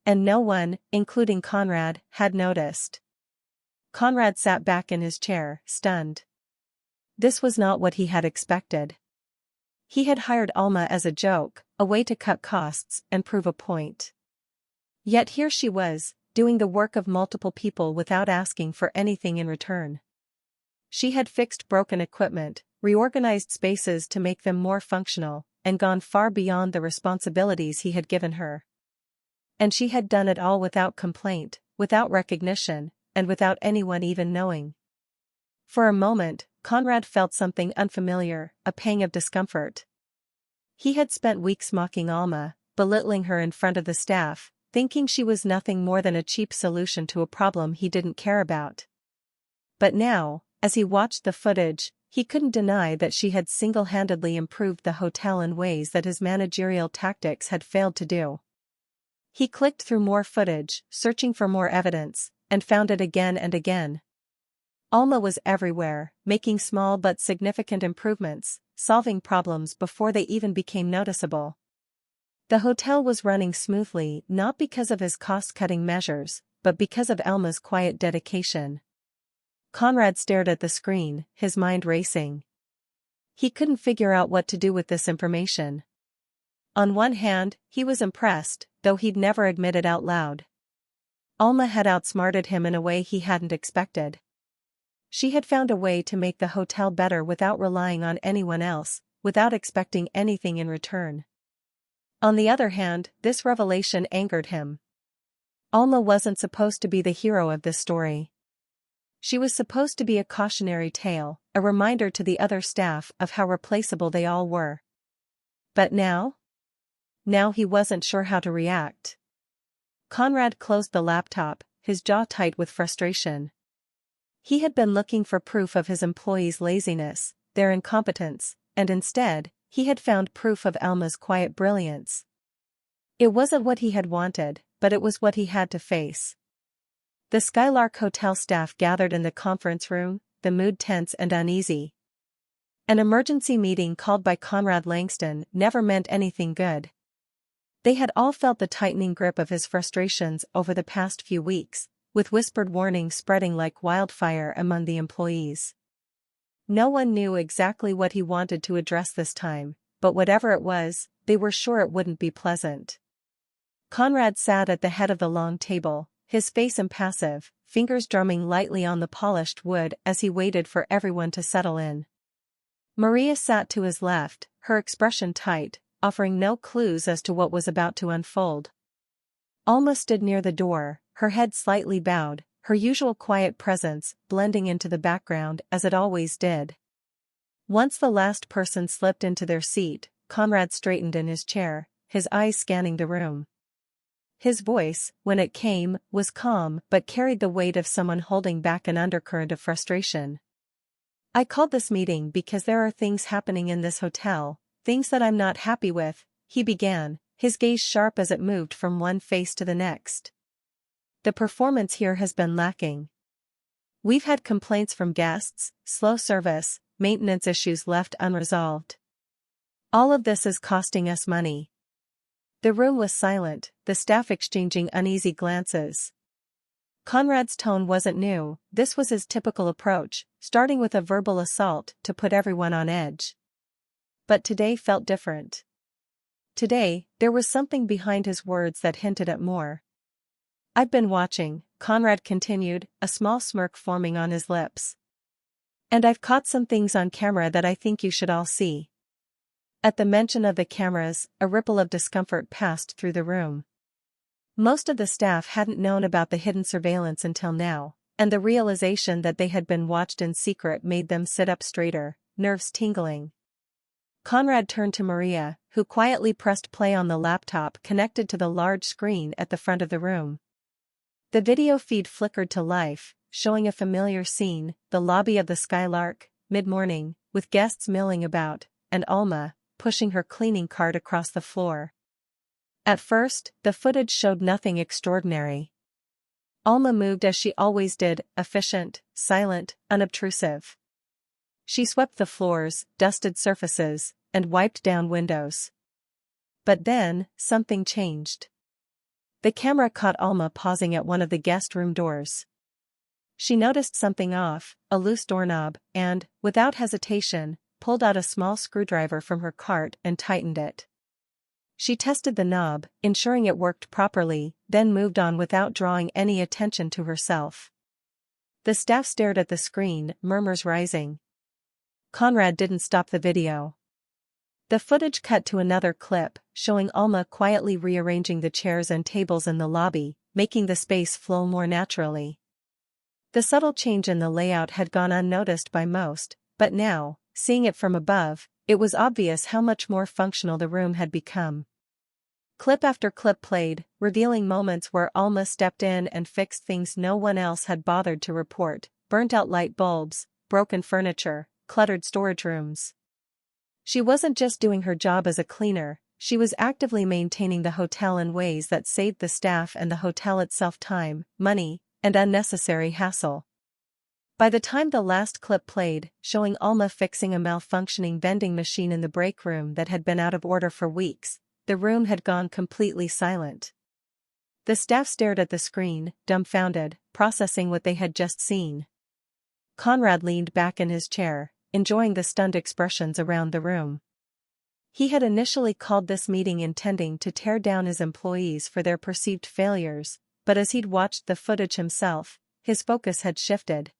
And no one, including Conrad, had noticed. Conrad sat back in his chair, stunned. This was not what he had expected. He had hired Alma as a joke, a way to cut costs and prove a point. Yet here she was, doing the work of multiple people without asking for anything in return. She had fixed broken equipment, reorganized spaces to make them more functional, and gone far beyond the responsibilities he had given her. And she had done it all without complaint, without recognition, and without anyone even knowing. For a moment, Conrad felt something unfamiliar, a pang of discomfort. He had spent weeks mocking Alma, belittling her in front of the staff, thinking she was nothing more than a cheap solution to a problem he didn't care about. But now, as he watched the footage, he couldn't deny that she had single-handedly improved the hotel in ways that his managerial tactics had failed to do. He clicked through more footage, searching for more evidence, and found it again and again. Alma was everywhere, making small but significant improvements, solving problems before they even became noticeable. The hotel was running smoothly not because of his cost-cutting measures, but because of Alma's quiet dedication. Conrad stared at the screen, his mind racing. He couldn't figure out what to do with this information. On one hand, he was impressed, though he'd never admit it out loud. Alma had outsmarted him in a way he hadn't expected. She had found a way to make the hotel better without relying on anyone else, without expecting anything in return. On the other hand, this revelation angered him. Alma wasn't supposed to be the hero of this story. She was supposed to be a cautionary tale, a reminder to the other staff of how replaceable they all were. But now? Now he wasn't sure how to react. Conrad closed the laptop, his jaw tight with frustration. He had been looking for proof of his employees' laziness, their incompetence, and instead, he had found proof of Alma's quiet brilliance. It wasn't what he had wanted, but it was what he had to face. The Skylark Hotel staff gathered in the conference room, the mood tense and uneasy. An emergency meeting called by Conrad Langston never meant anything good. They had all felt the tightening grip of his frustrations over the past few weeks, with whispered warnings spreading like wildfire among the employees. No one knew exactly what he wanted to address this time, but whatever it was, they were sure it wouldn't be pleasant. Conrad sat at the head of the long table, his face impassive, fingers drumming lightly on the polished wood as he waited for everyone to settle in. Maria sat to his left, her expression tight, offering no clues as to what was about to unfold. Alma stood near the door, her head slightly bowed, her usual quiet presence blending into the background as it always did. Once the last person slipped into their seat, Conrad straightened in his chair, his eyes scanning the room. His voice, when it came, was calm but carried the weight of someone holding back an undercurrent of frustration. I called this meeting because there are things happening in this hotel, things that I'm not happy with, he began, his gaze sharp as it moved from one face to the next. The performance here has been lacking. We've had complaints from guests, slow service, maintenance issues left unresolved. All of this is costing us money. The room was silent, the staff exchanging uneasy glances. Conrad's tone wasn't new, this was his typical approach, starting with a verbal assault to put everyone on edge. But today felt different. Today, there was something behind his words that hinted at more. I've been watching, Conrad continued, a small smirk forming on his lips. And I've caught some things on camera that I think you should all see. At the mention of the cameras, a ripple of discomfort passed through the room. Most of the staff hadn't known about the hidden surveillance until now, and the realization that they had been watched in secret made them sit up straighter, nerves tingling. Conrad turned to Maria, who quietly pressed play on the laptop connected to the large screen at the front of the room. The video feed flickered to life, showing a familiar scene, the lobby of the Skylark, mid-morning, with guests milling about, and Alma, pushing her cleaning cart across the floor. At first, the footage showed nothing extraordinary. Alma moved as she always did, efficient, silent, unobtrusive. She swept the floors, dusted surfaces, and wiped down windows. But then, something changed. The camera caught Alma pausing at one of the guest room doors. She noticed something off, a loose doorknob, and, without hesitation, pulled out a small screwdriver from her cart and tightened it. She tested the knob, ensuring it worked properly, then moved on without drawing any attention to herself. The staff stared at the screen, murmurs rising. Conrad didn't stop the video. The footage cut to another clip, showing Alma quietly rearranging the chairs and tables in the lobby, making the space flow more naturally. The subtle change in the layout had gone unnoticed by most, but now, seeing it from above, it was obvious how much more functional the room had become. Clip after clip played, revealing moments where Alma stepped in and fixed things no one else had bothered to report, burnt-out light bulbs, broken furniture, cluttered storage rooms. She wasn't just doing her job as a cleaner, she was actively maintaining the hotel in ways that saved the staff and the hotel itself time, money, and unnecessary hassle. By the time the last clip played, showing Alma fixing a malfunctioning vending machine in the break room that had been out of order for weeks, the room had gone completely silent. The staff stared at the screen, dumbfounded, processing what they had just seen. Conrad leaned back in his chair, enjoying the stunned expressions around the room. He had initially called this meeting intending to tear down his employees for their perceived failures, but as he'd watched the footage himself, his focus had shifted.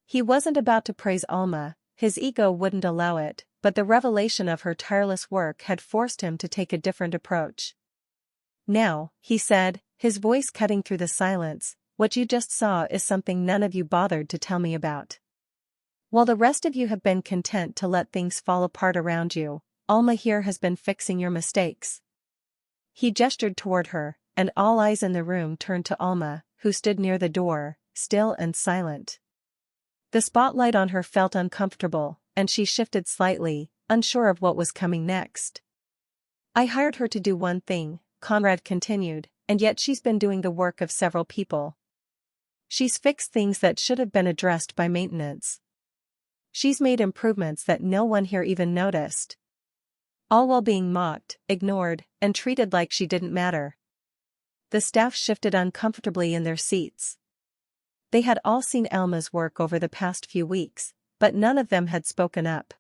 He wasn't about to praise Alma, his ego wouldn't allow it, but the revelation of her tireless work had forced him to take a different approach. "Now," he said, his voice cutting through the silence, "what you just saw is something none of you bothered to tell me about. While the rest of you have been content to let things fall apart around you, Alma here has been fixing your mistakes." He gestured toward her, and all eyes in the room turned to Alma, who stood near the door, still and silent. The spotlight on her felt uncomfortable, and she shifted slightly, unsure of what was coming next. "I hired her to do one thing," Conrad continued, "and yet she's been doing the work of several people. She's fixed things that should have been addressed by maintenance. She's made improvements that no one here even noticed. All while being mocked, ignored, and treated like she didn't matter." The staff shifted uncomfortably in their seats. They had all seen Alma's work over the past few weeks, but none of them had spoken up.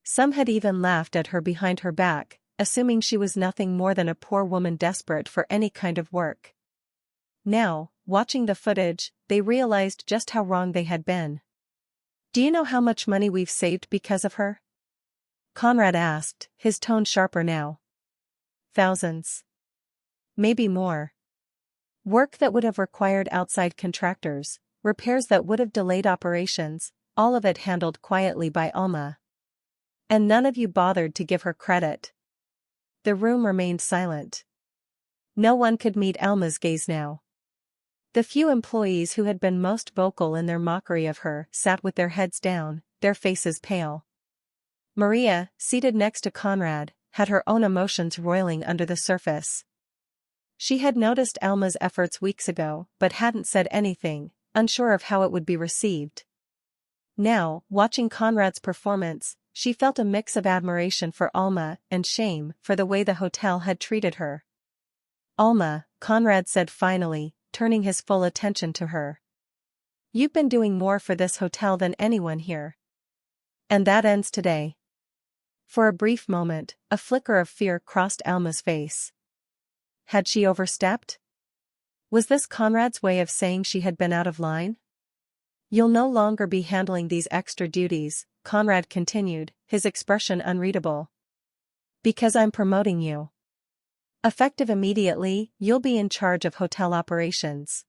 Some had even laughed at her behind her back, assuming she was nothing more than a poor woman desperate for any kind of work. Now, watching the footage, they realized just how wrong they had been. "Do you know how much money we've saved because of her?" Conrad asked, his tone sharper now. "Thousands. Maybe more. Work that would have required outside contractors, repairs that would have delayed operations, all of it handled quietly by Alma. And none of you bothered to give her credit." The room remained silent. No one could meet Alma's gaze now. The few employees who had been most vocal in their mockery of her sat with their heads down, their faces pale. Maria, seated next to Conrad, had her own emotions roiling under the surface. She had noticed Alma's efforts weeks ago, but hadn't said anything, unsure of how it would be received. Now, watching Conrad's performance, she felt a mix of admiration for Alma and shame for the way the hotel had treated her. "Alma," Conrad said finally, turning his full attention to her. "You've been doing more for this hotel than anyone here. And that ends today." For a brief moment, a flicker of fear crossed Alma's face. Had she overstepped? Was this Conrad's way of saying she had been out of line? "You'll no longer be handling these extra duties," Conrad continued, his expression unreadable. "Because I'm promoting you. Effective immediately, you'll be in charge of hotel operations.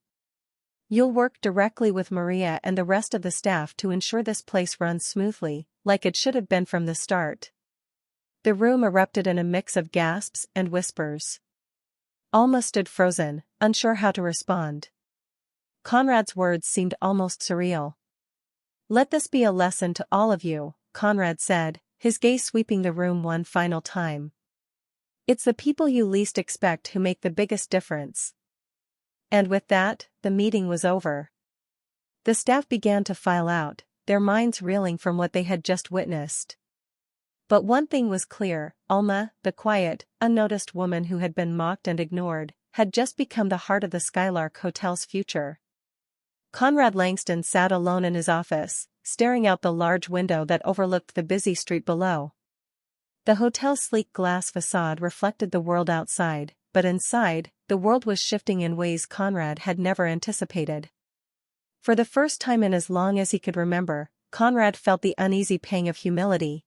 You'll work directly with Maria and the rest of the staff to ensure this place runs smoothly, like it should have been from the start." The room erupted in a mix of gasps and whispers. Alma stood frozen, unsure how to respond. Conrad's words seemed almost surreal. "Let this be a lesson to all of you," Conrad said, his gaze sweeping the room one final time. "It's the people you least expect who make the biggest difference." And with that, the meeting was over. The staff began to file out, their minds reeling from what they had just witnessed. But one thing was clear: Alma, the quiet, unnoticed woman who had been mocked and ignored, had just become the heart of the Skylark Hotel's future. Conrad Langston sat alone in his office, staring out the large window that overlooked the busy street below. The hotel's sleek glass facade reflected the world outside, but inside, the world was shifting in ways Conrad had never anticipated. For the first time in as long as he could remember, Conrad felt the uneasy pang of humility.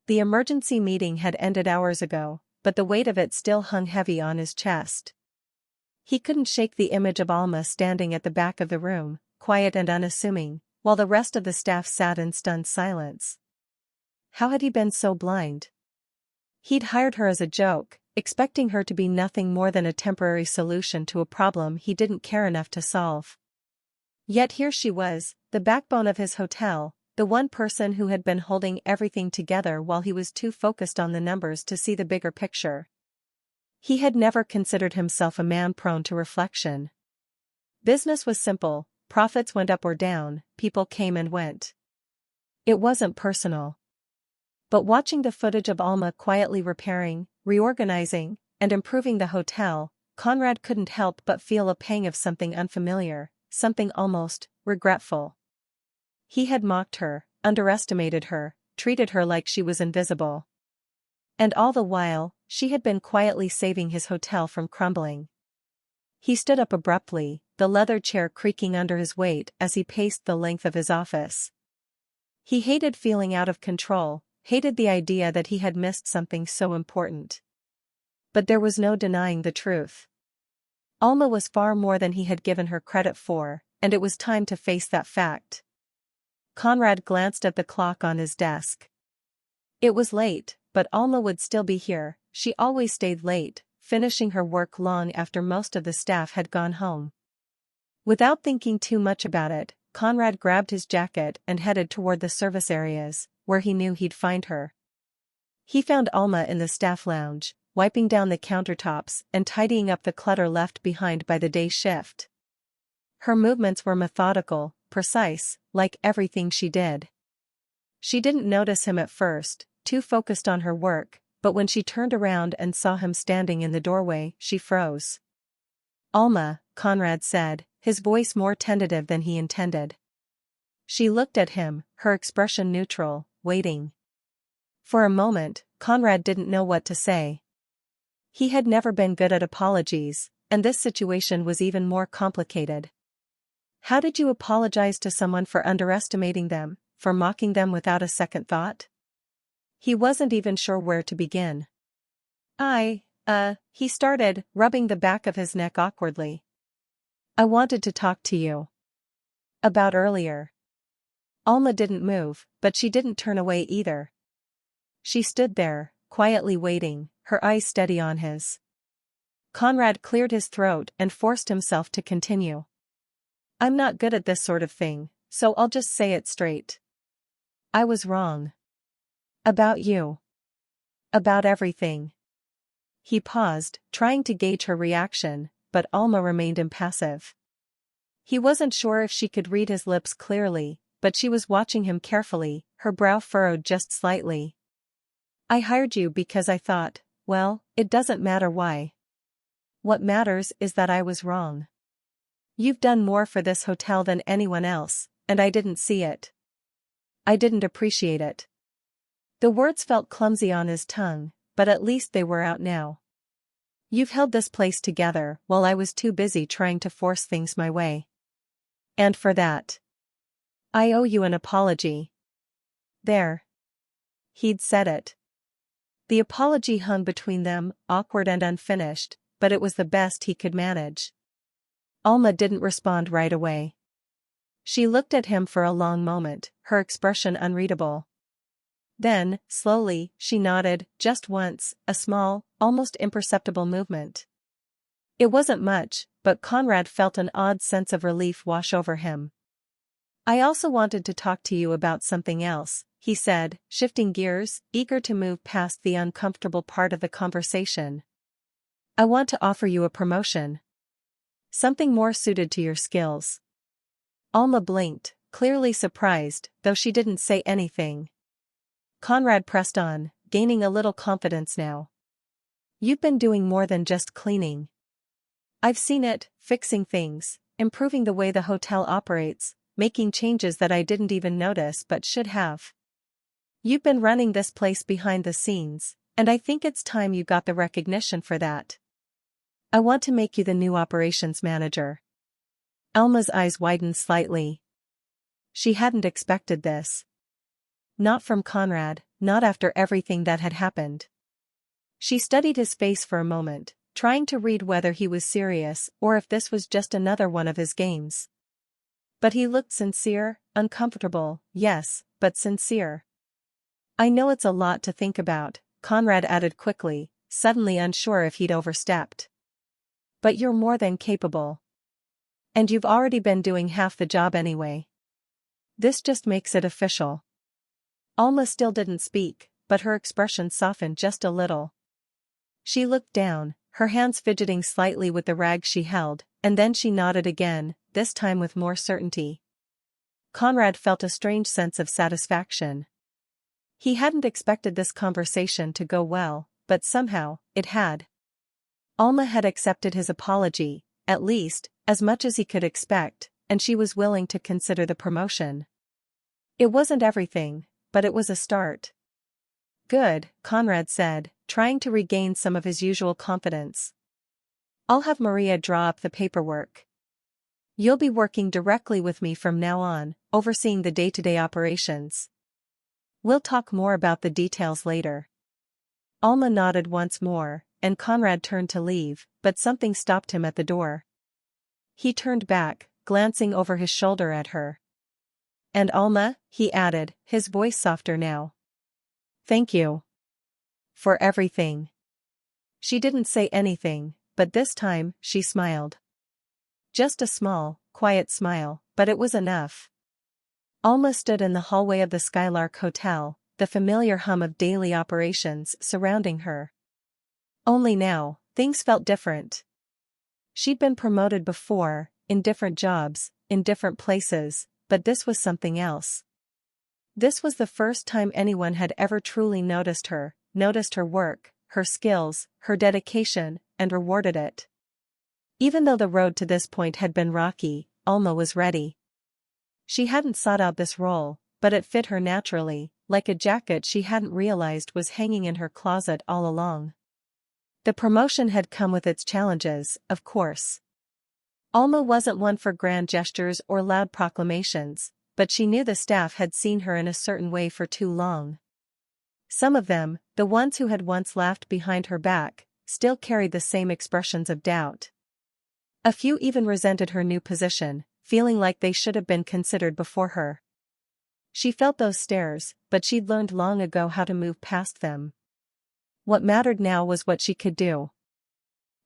The emergency meeting had ended hours ago, but the weight of it still hung heavy on his chest. He couldn't shake the image of Alma standing at the back of the room, quiet and unassuming, while the rest of the staff sat in stunned silence. How had he been so blind? He'd hired her as a joke, expecting her to be nothing more than a temporary solution to a problem he didn't care enough to solve. Yet here she was, the backbone of his hotel, the one person who had been holding everything together while he was too focused on the numbers to see the bigger picture. He had never considered himself a man prone to reflection. Business was simple: profits went up or down, people came and went. It wasn't personal. But watching the footage of Alma quietly repairing, reorganizing, and improving the hotel, Conrad couldn't help but feel a pang of something unfamiliar, something almost regretful. He had mocked her, underestimated her, treated her like she was invisible. And all the while, she had been quietly saving his hotel from crumbling. He stood up abruptly, the leather chair creaking under his weight as he paced the length of his office. He hated feeling out of control, hated the idea that he had missed something so important. But there was no denying the truth. Alma was far more than he had given her credit for, and it was time to face that fact. Conrad glanced at the clock on his desk. It was late, but Alma would still be here. She always stayed late, finishing her work long after most of the staff had gone home. Without thinking too much about it, Conrad grabbed his jacket and headed toward the service areas, where he knew he'd find her. He found Alma in the staff lounge, wiping down the countertops and tidying up the clutter left behind by the day shift. Her movements were methodical, precise, like everything she did. She didn't notice him at first, too focused on her work, but when she turned around and saw him standing in the doorway, she froze. "Alma," Conrad said, his voice more tentative than he intended. She looked at him, her expression neutral, waiting. For a moment, Conrad didn't know what to say. He had never been good at apologies, and this situation was even more complicated. How did you apologize to someone for underestimating them, for mocking them without a second thought? He wasn't even sure where to begin. He started, rubbing the back of his neck awkwardly. "I wanted to talk to you about earlier." Alma didn't move, but she didn't turn away either. She stood there, quietly waiting, her eyes steady on his. Conrad cleared his throat and forced himself to continue. "I'm not good at this sort of thing, so I'll just say it straight. I was wrong. About you. About everything." He paused, trying to gauge her reaction, but Alma remained impassive. He wasn't sure if she could read his lips clearly, but she was watching him carefully, her brow furrowed just slightly. "I hired you because I thought, well, it doesn't matter why. What matters is that I was wrong. You've done more for this hotel than anyone else, and I didn't see it. I didn't appreciate it." The words felt clumsy on his tongue, but at least they were out now. "You've held this place together while I was too busy trying to force things my way. And for that, I owe you an apology." There. He'd said it. The apology hung between them, awkward and unfinished, but it was the best he could manage. Alma didn't respond right away. She looked at him for a long moment, her expression unreadable. Then, slowly, she nodded, just once, a small, almost imperceptible movement. It wasn't much, but Conrad felt an odd sense of relief wash over him. "I also wanted to talk to you about something else," he said, shifting gears, eager to move past the uncomfortable part of the conversation. "I want to offer you a promotion. Something more suited to your skills." Alma blinked, clearly surprised, though she didn't say anything. Conrad pressed on, gaining a little confidence now. "You've been doing more than just cleaning. I've seen it, fixing things, improving the way the hotel operates, making changes that I didn't even notice but should have. You've been running this place behind the scenes, and I think it's time you got the recognition for that. I want to make you the new operations manager." Alma's eyes widened slightly. She hadn't expected this. Not from Conrad, not after everything that had happened. She studied his face for a moment, trying to read whether he was serious or if this was just another one of his games. But he looked sincere, uncomfortable, yes, but sincere. "I know it's a lot to think about," Conrad added quickly, suddenly unsure if he'd overstepped. "But you're more than capable. And you've already been doing half the job anyway. This just makes it official." Alma still didn't speak, but her expression softened just a little. She looked down, her hands fidgeting slightly with the rag she held, and then she nodded again, this time with more certainty. Conrad felt a strange sense of satisfaction. He hadn't expected this conversation to go well, but somehow, it had. Alma had accepted his apology, at least, as much as he could expect, and she was willing to consider the promotion. It wasn't everything, but it was a start. Good, Conrad said, trying to regain some of his usual confidence. I'll have Maria draw up the paperwork. You'll be working directly with me from now on, overseeing the day-to-day operations. We'll talk more about the details later. Alma nodded once more, and Conrad turned to leave, but something stopped him at the door. He turned back, glancing over his shoulder at her. And Alma, he added, his voice softer now. Thank you. For everything. She didn't say anything, but this time, she smiled. Just a small, quiet smile, but it was enough. Alma stood in the hallway of the Skylark Hotel, the familiar hum of daily operations surrounding her. Only now, things felt different. She'd been promoted before, in different jobs, in different places, but this was something else. This was the first time anyone had ever truly noticed her work, her skills, her dedication, and rewarded it. Even though the road to this point had been rocky, Alma was ready. She hadn't sought out this role, but it fit her naturally, like a jacket she hadn't realized was hanging in her closet all along. The promotion had come with its challenges, of course. Alma wasn't one for grand gestures or loud proclamations, but she knew the staff had seen her in a certain way for too long. Some of them, the ones who had once laughed behind her back, still carried the same expressions of doubt. A few even resented her new position, feeling like they should have been considered before her. She felt those stares, but she'd learned long ago how to move past them. What mattered now was what she could do.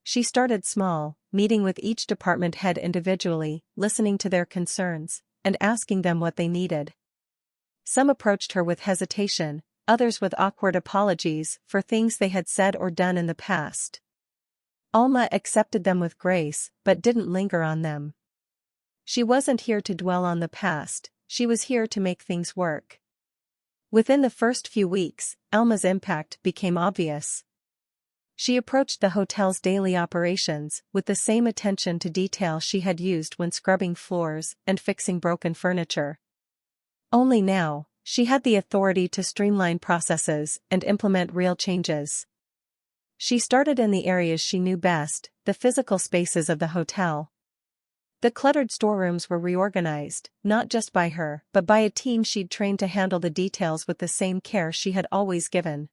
She started small, meeting with each department head individually, listening to their concerns, and asking them what they needed. Some approached her with hesitation, others with awkward apologies for things they had said or done in the past. Alma accepted them with grace, but didn't linger on them. She wasn't here to dwell on the past, she was here to make things work. Within the first few weeks, Alma's impact became obvious. She approached the hotel's daily operations with the same attention to detail she had used when scrubbing floors and fixing broken furniture. Only now, she had the authority to streamline processes and implement real changes. She started in the areas she knew best, the physical spaces of the hotel. The cluttered storerooms were reorganized, not just by her, but by a team she'd trained to handle the details with the same care she had always given.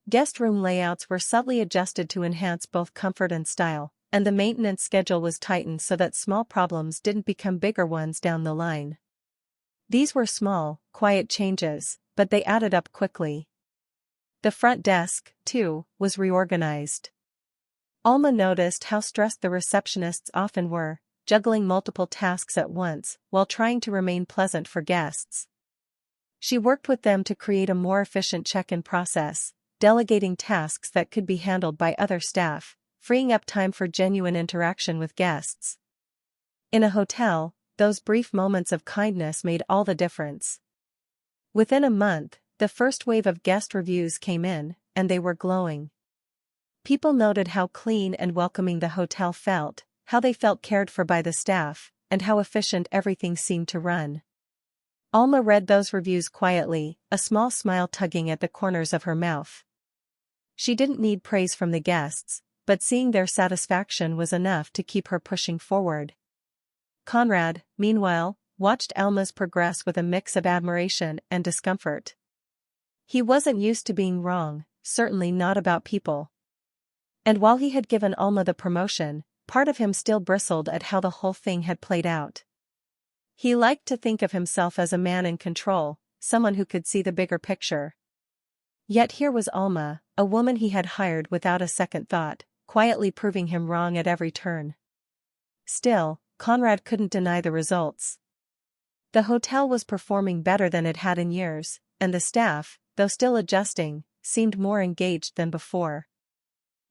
Guest room layouts were subtly adjusted to enhance both comfort and style, and the maintenance schedule was tightened so that small problems didn't become bigger ones down the line. These were small, quiet changes, but they added up quickly. The front desk, too, was reorganized. Alma noticed how stressed the receptionists often were, juggling multiple tasks at once while trying to remain pleasant for guests. She worked with them to create a more efficient check-in process, delegating tasks that could be handled by other staff, freeing up time for genuine interaction with guests. In a hotel, those brief moments of kindness made all the difference. Within a month, the first wave of guest reviews came in, and they were glowing. People noted how clean and welcoming the hotel felt, how they felt cared for by the staff, and how efficient everything seemed to run. Alma read those reviews quietly, a small smile tugging at the corners of her mouth. She didn't need praise from the guests, but seeing their satisfaction was enough to keep her pushing forward. Conrad, meanwhile, watched Alma's progress with a mix of admiration and discomfort. He wasn't used to being wrong, certainly not about people. And while he had given Alma the promotion, part of him still bristled at how the whole thing had played out. He liked to think of himself as a man in control, someone who could see the bigger picture. Yet here was Alma, a woman he had hired without a second thought, quietly proving him wrong at every turn. Still, Conrad couldn't deny the results. The hotel was performing better than it had in years, and the staff, though still adjusting, seemed more engaged than before.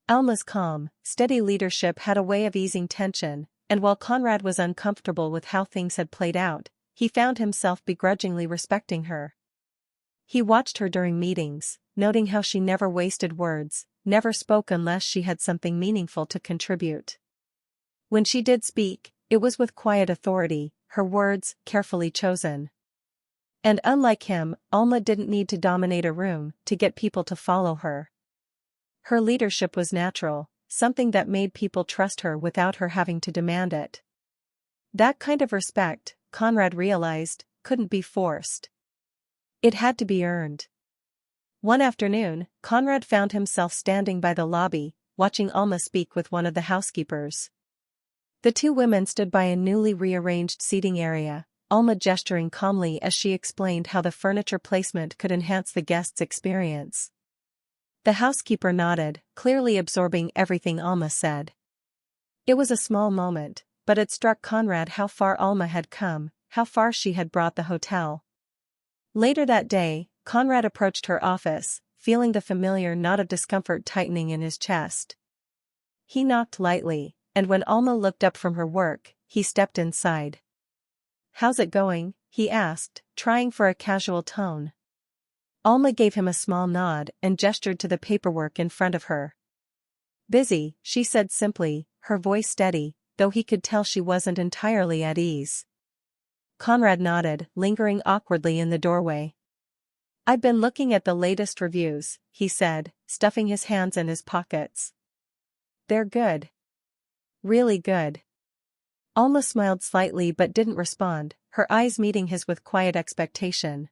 Alma's calm, steady leadership had a way of easing tension, and while Conrad was uncomfortable with how things had played out, he found himself begrudgingly respecting her. He watched her during meetings, noting how she never wasted words, never spoke unless she had something meaningful to contribute. When she did speak, it was with quiet authority, her words carefully chosen. And unlike him, Alma didn't need to dominate a room to get people to follow her. Her leadership was natural, something that made people trust her without her having to demand it. That kind of respect, Conrad realized, couldn't be forced. It had to be earned. One afternoon, Conrad found himself standing by the lobby, watching Alma speak with one of the housekeepers. The two women stood by a newly rearranged seating area, Alma gesturing calmly as she explained how the furniture placement could enhance the guest's experience. The housekeeper nodded, clearly absorbing everything Alma said. It was a small moment, but it struck Conrad how far Alma had come, how far she had brought the hotel. Later that day, Conrad approached her office, feeling the familiar knot of discomfort tightening in his chest. He knocked lightly, and when Alma looked up from her work, he stepped inside. "How's it going?" he asked, trying for a casual tone. Alma gave him a small nod and gestured to the paperwork in front of her. "Busy," she said simply, her voice steady, though he could tell she wasn't entirely at ease. Conrad nodded, lingering awkwardly in the doorway. "I've been looking at the latest reviews," he said, stuffing his hands in his pockets. "They're good. Really good." Alma smiled slightly but didn't respond, her eyes meeting his with quiet expectation.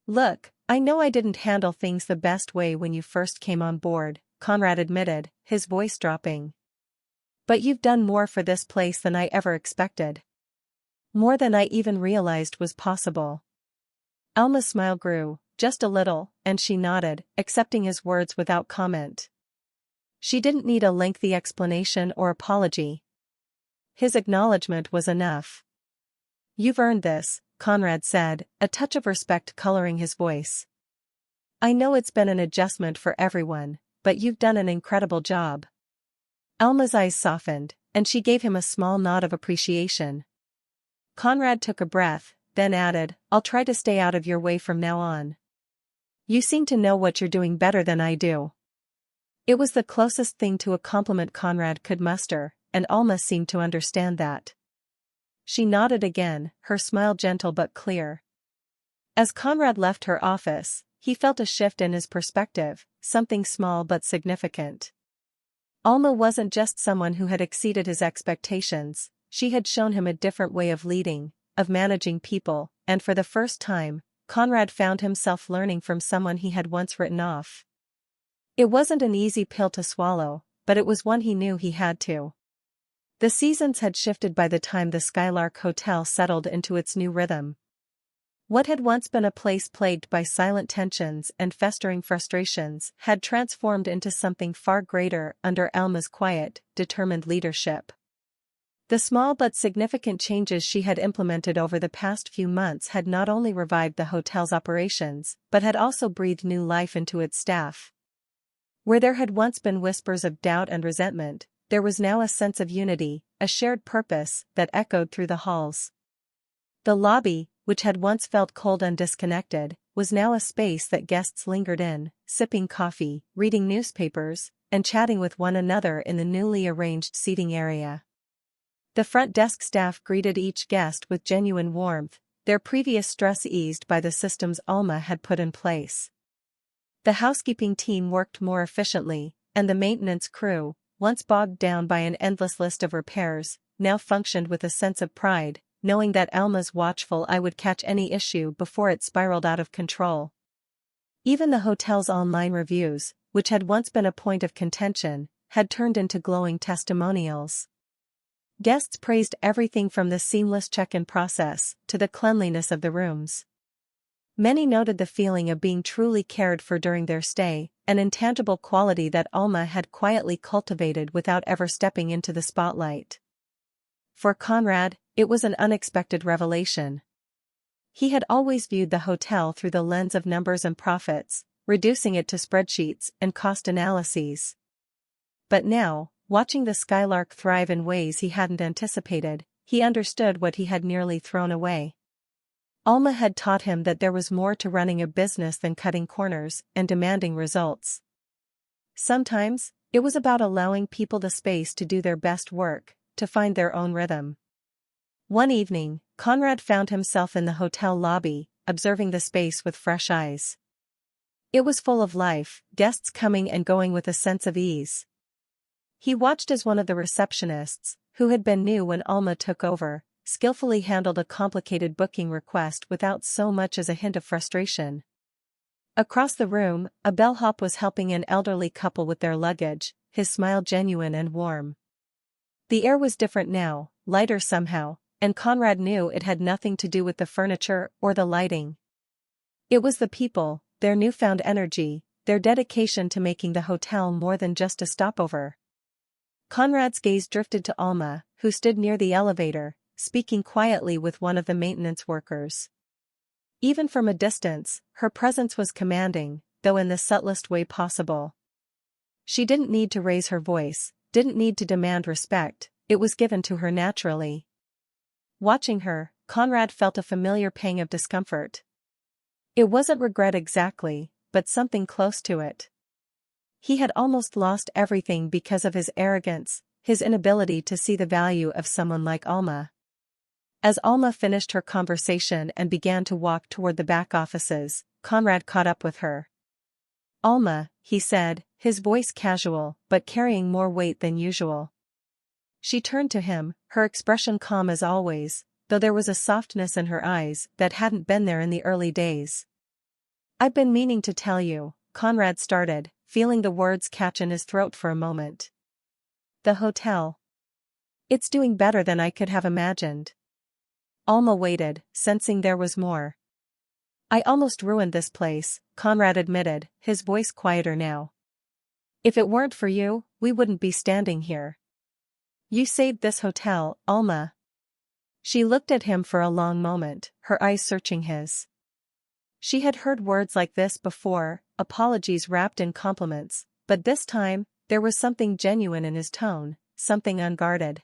"Look, I know I didn't handle things the best way when you first came on board," Conrad admitted, his voice dropping. "But you've done more for this place than I ever expected. More than I even realized was possible." Alma's smile grew, just a little, and she nodded, accepting his words without comment. She didn't need a lengthy explanation or apology. His acknowledgement was enough. "You've earned this," Conrad said, a touch of respect coloring his voice. "I know it's been an adjustment for everyone, but you've done an incredible job." Alma's eyes softened, and she gave him a small nod of appreciation. Conrad took a breath, then added, "I'll try to stay out of your way from now on. You seem to know what you're doing better than I do." It was the closest thing to a compliment Conrad could muster, and Alma seemed to understand that. She nodded again, her smile gentle but clear. As Conrad left her office, he felt a shift in his perspective, something small but significant. Alma wasn't just someone who had exceeded his expectations, she had shown him a different way of leading, of managing people, and for the first time, Conrad found himself learning from someone he had once written off. It wasn't an easy pill to swallow, but it was one he knew he had to. The seasons had shifted by the time the Skylark Hotel settled into its new rhythm. What had once been a place plagued by silent tensions and festering frustrations had transformed into something far greater under Alma's quiet, determined leadership. The small but significant changes she had implemented over the past few months had not only revived the hotel's operations, but had also breathed new life into its staff. Where there had once been whispers of doubt and resentment, there was now a sense of unity, a shared purpose that echoed through the halls. The lobby, which had once felt cold and disconnected, was now a space that guests lingered in, sipping coffee, reading newspapers, and chatting with one another in the newly arranged seating area. The front desk staff greeted each guest with genuine warmth, their previous stress eased by the systems Alma had put in place. The housekeeping team worked more efficiently, and the maintenance crew, once bogged down by an endless list of repairs, now functioned with a sense of pride, knowing that Alma's watchful eye would catch any issue before it spiraled out of control. Even the hotel's online reviews, which had once been a point of contention, had turned into glowing testimonials. Guests praised everything from the seamless check-in process to the cleanliness of the rooms. Many noted the feeling of being truly cared for during their stay, an intangible quality that Alma had quietly cultivated without ever stepping into the spotlight. For Conrad, it was an unexpected revelation. He had always viewed the hotel through the lens of numbers and profits, reducing it to spreadsheets and cost analyses. But now, watching the skylark thrive in ways he hadn't anticipated, he understood what he had nearly thrown away. Alma had taught him that there was more to running a business than cutting corners and demanding results. Sometimes, it was about allowing people the space to do their best work, to find their own rhythm. One evening, Conrad found himself in the hotel lobby, observing the space with fresh eyes. It was full of life, guests coming and going with a sense of ease. He watched as one of the receptionists, who had been new when Alma took over, skillfully handled a complicated booking request without so much as a hint of frustration. Across the room, a bellhop was helping an elderly couple with their luggage, his smile genuine and warm. The air was different now, lighter somehow, and Conrad knew it had nothing to do with the furniture or the lighting. It was the people, their newfound energy, their dedication to making the hotel more than just a stopover. Conrad's gaze drifted to Alma, who stood near the elevator, speaking quietly with one of the maintenance workers. Even from a distance, her presence was commanding, though in the subtlest way possible. She didn't need to raise her voice, didn't need to demand respect, it was given to her naturally. Watching her, Conrad felt a familiar pang of discomfort. It wasn't regret exactly, but something close to it. He had almost lost everything because of his arrogance, his inability to see the value of someone like Alma. As Alma finished her conversation and began to walk toward the back offices, Conrad caught up with her. "Alma," he said, his voice casual but carrying more weight than usual. She turned to him, her expression calm as always, though there was a softness in her eyes that hadn't been there in the early days. "I've been meaning to tell you," Conrad started, feeling the words catch in his throat for a moment. "The hotel. It's doing better than I could have imagined." Alma waited, sensing there was more. "I almost ruined this place," Conrad admitted, his voice quieter now. "If it weren't for you, we wouldn't be standing here." "You saved this hotel, Alma." She looked at him for a long moment, her eyes searching his. She had heard words like this before, apologies wrapped in compliments, but this time, there was something genuine in his tone, something unguarded.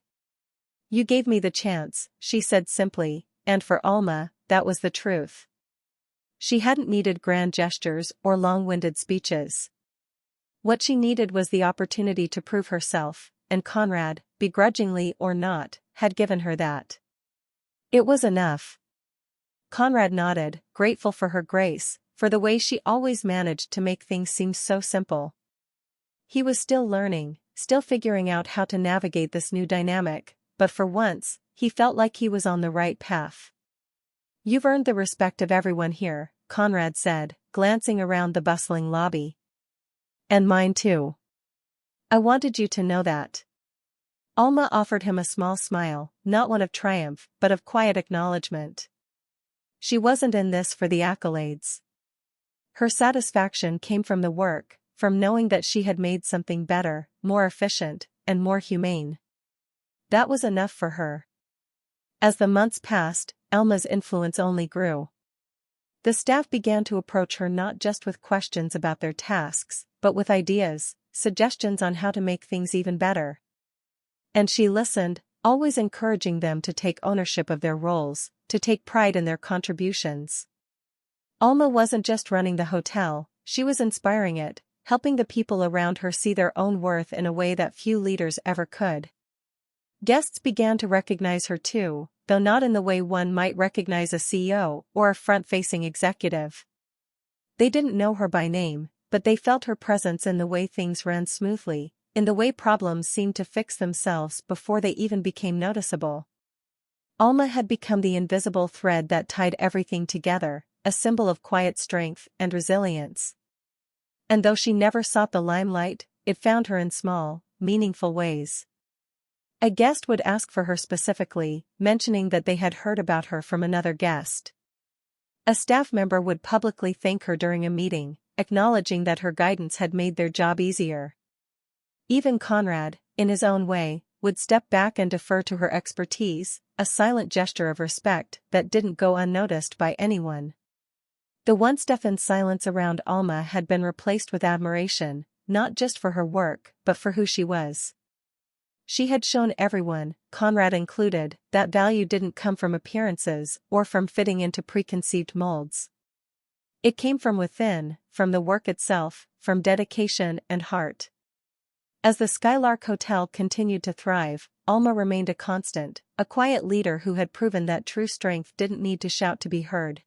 "You gave me the chance," she said simply, and for Alma, that was the truth. She hadn't needed grand gestures or long-winded speeches. What she needed was the opportunity to prove herself, and Conrad, begrudgingly or not, had given her that. It was enough. Conrad nodded, grateful for her grace, for the way she always managed to make things seem so simple. He was still learning, still figuring out how to navigate this new dynamic, but for once, he felt like he was on the right path. "You've earned the respect of everyone here," Conrad said, glancing around the bustling lobby. "And mine too. I wanted you to know that." Alma offered him a small smile, not one of triumph, but of quiet acknowledgement. She wasn't in this for the accolades. Her satisfaction came from the work, from knowing that she had made something better, more efficient, and more humane. That was enough for her. As the months passed, Alma's influence only grew. The staff began to approach her not just with questions about their tasks, but with ideas, suggestions on how to make things even better. And she listened, always encouraging them to take ownership of their roles, to take pride in their contributions. Alma wasn't just running the hotel, she was inspiring it, helping the people around her see their own worth in a way that few leaders ever could. Guests began to recognize her too, though not in the way one might recognize a CEO or a front-facing executive. They didn't know her by name, but they felt her presence in the way things ran smoothly, in the way problems seemed to fix themselves before they even became noticeable. Alma had become the invisible thread that tied everything together, a symbol of quiet strength and resilience. And though she never sought the limelight, it found her in small, meaningful ways. A guest would ask for her specifically, mentioning that they had heard about her from another guest. A staff member would publicly thank her during a meeting, acknowledging that her guidance had made their job easier. Even Conrad, in his own way, would step back and defer to her expertise, a silent gesture of respect that didn't go unnoticed by anyone. The once deafened silence around Alma had been replaced with admiration, not just for her work, but for who she was. She had shown everyone, Conrad included, that value didn't come from appearances or from fitting into preconceived molds. It came from within, from the work itself, from dedication and heart. As the Skylark Hotel continued to thrive, Alma remained a constant, a quiet leader who had proven that true strength didn't need to shout to be heard.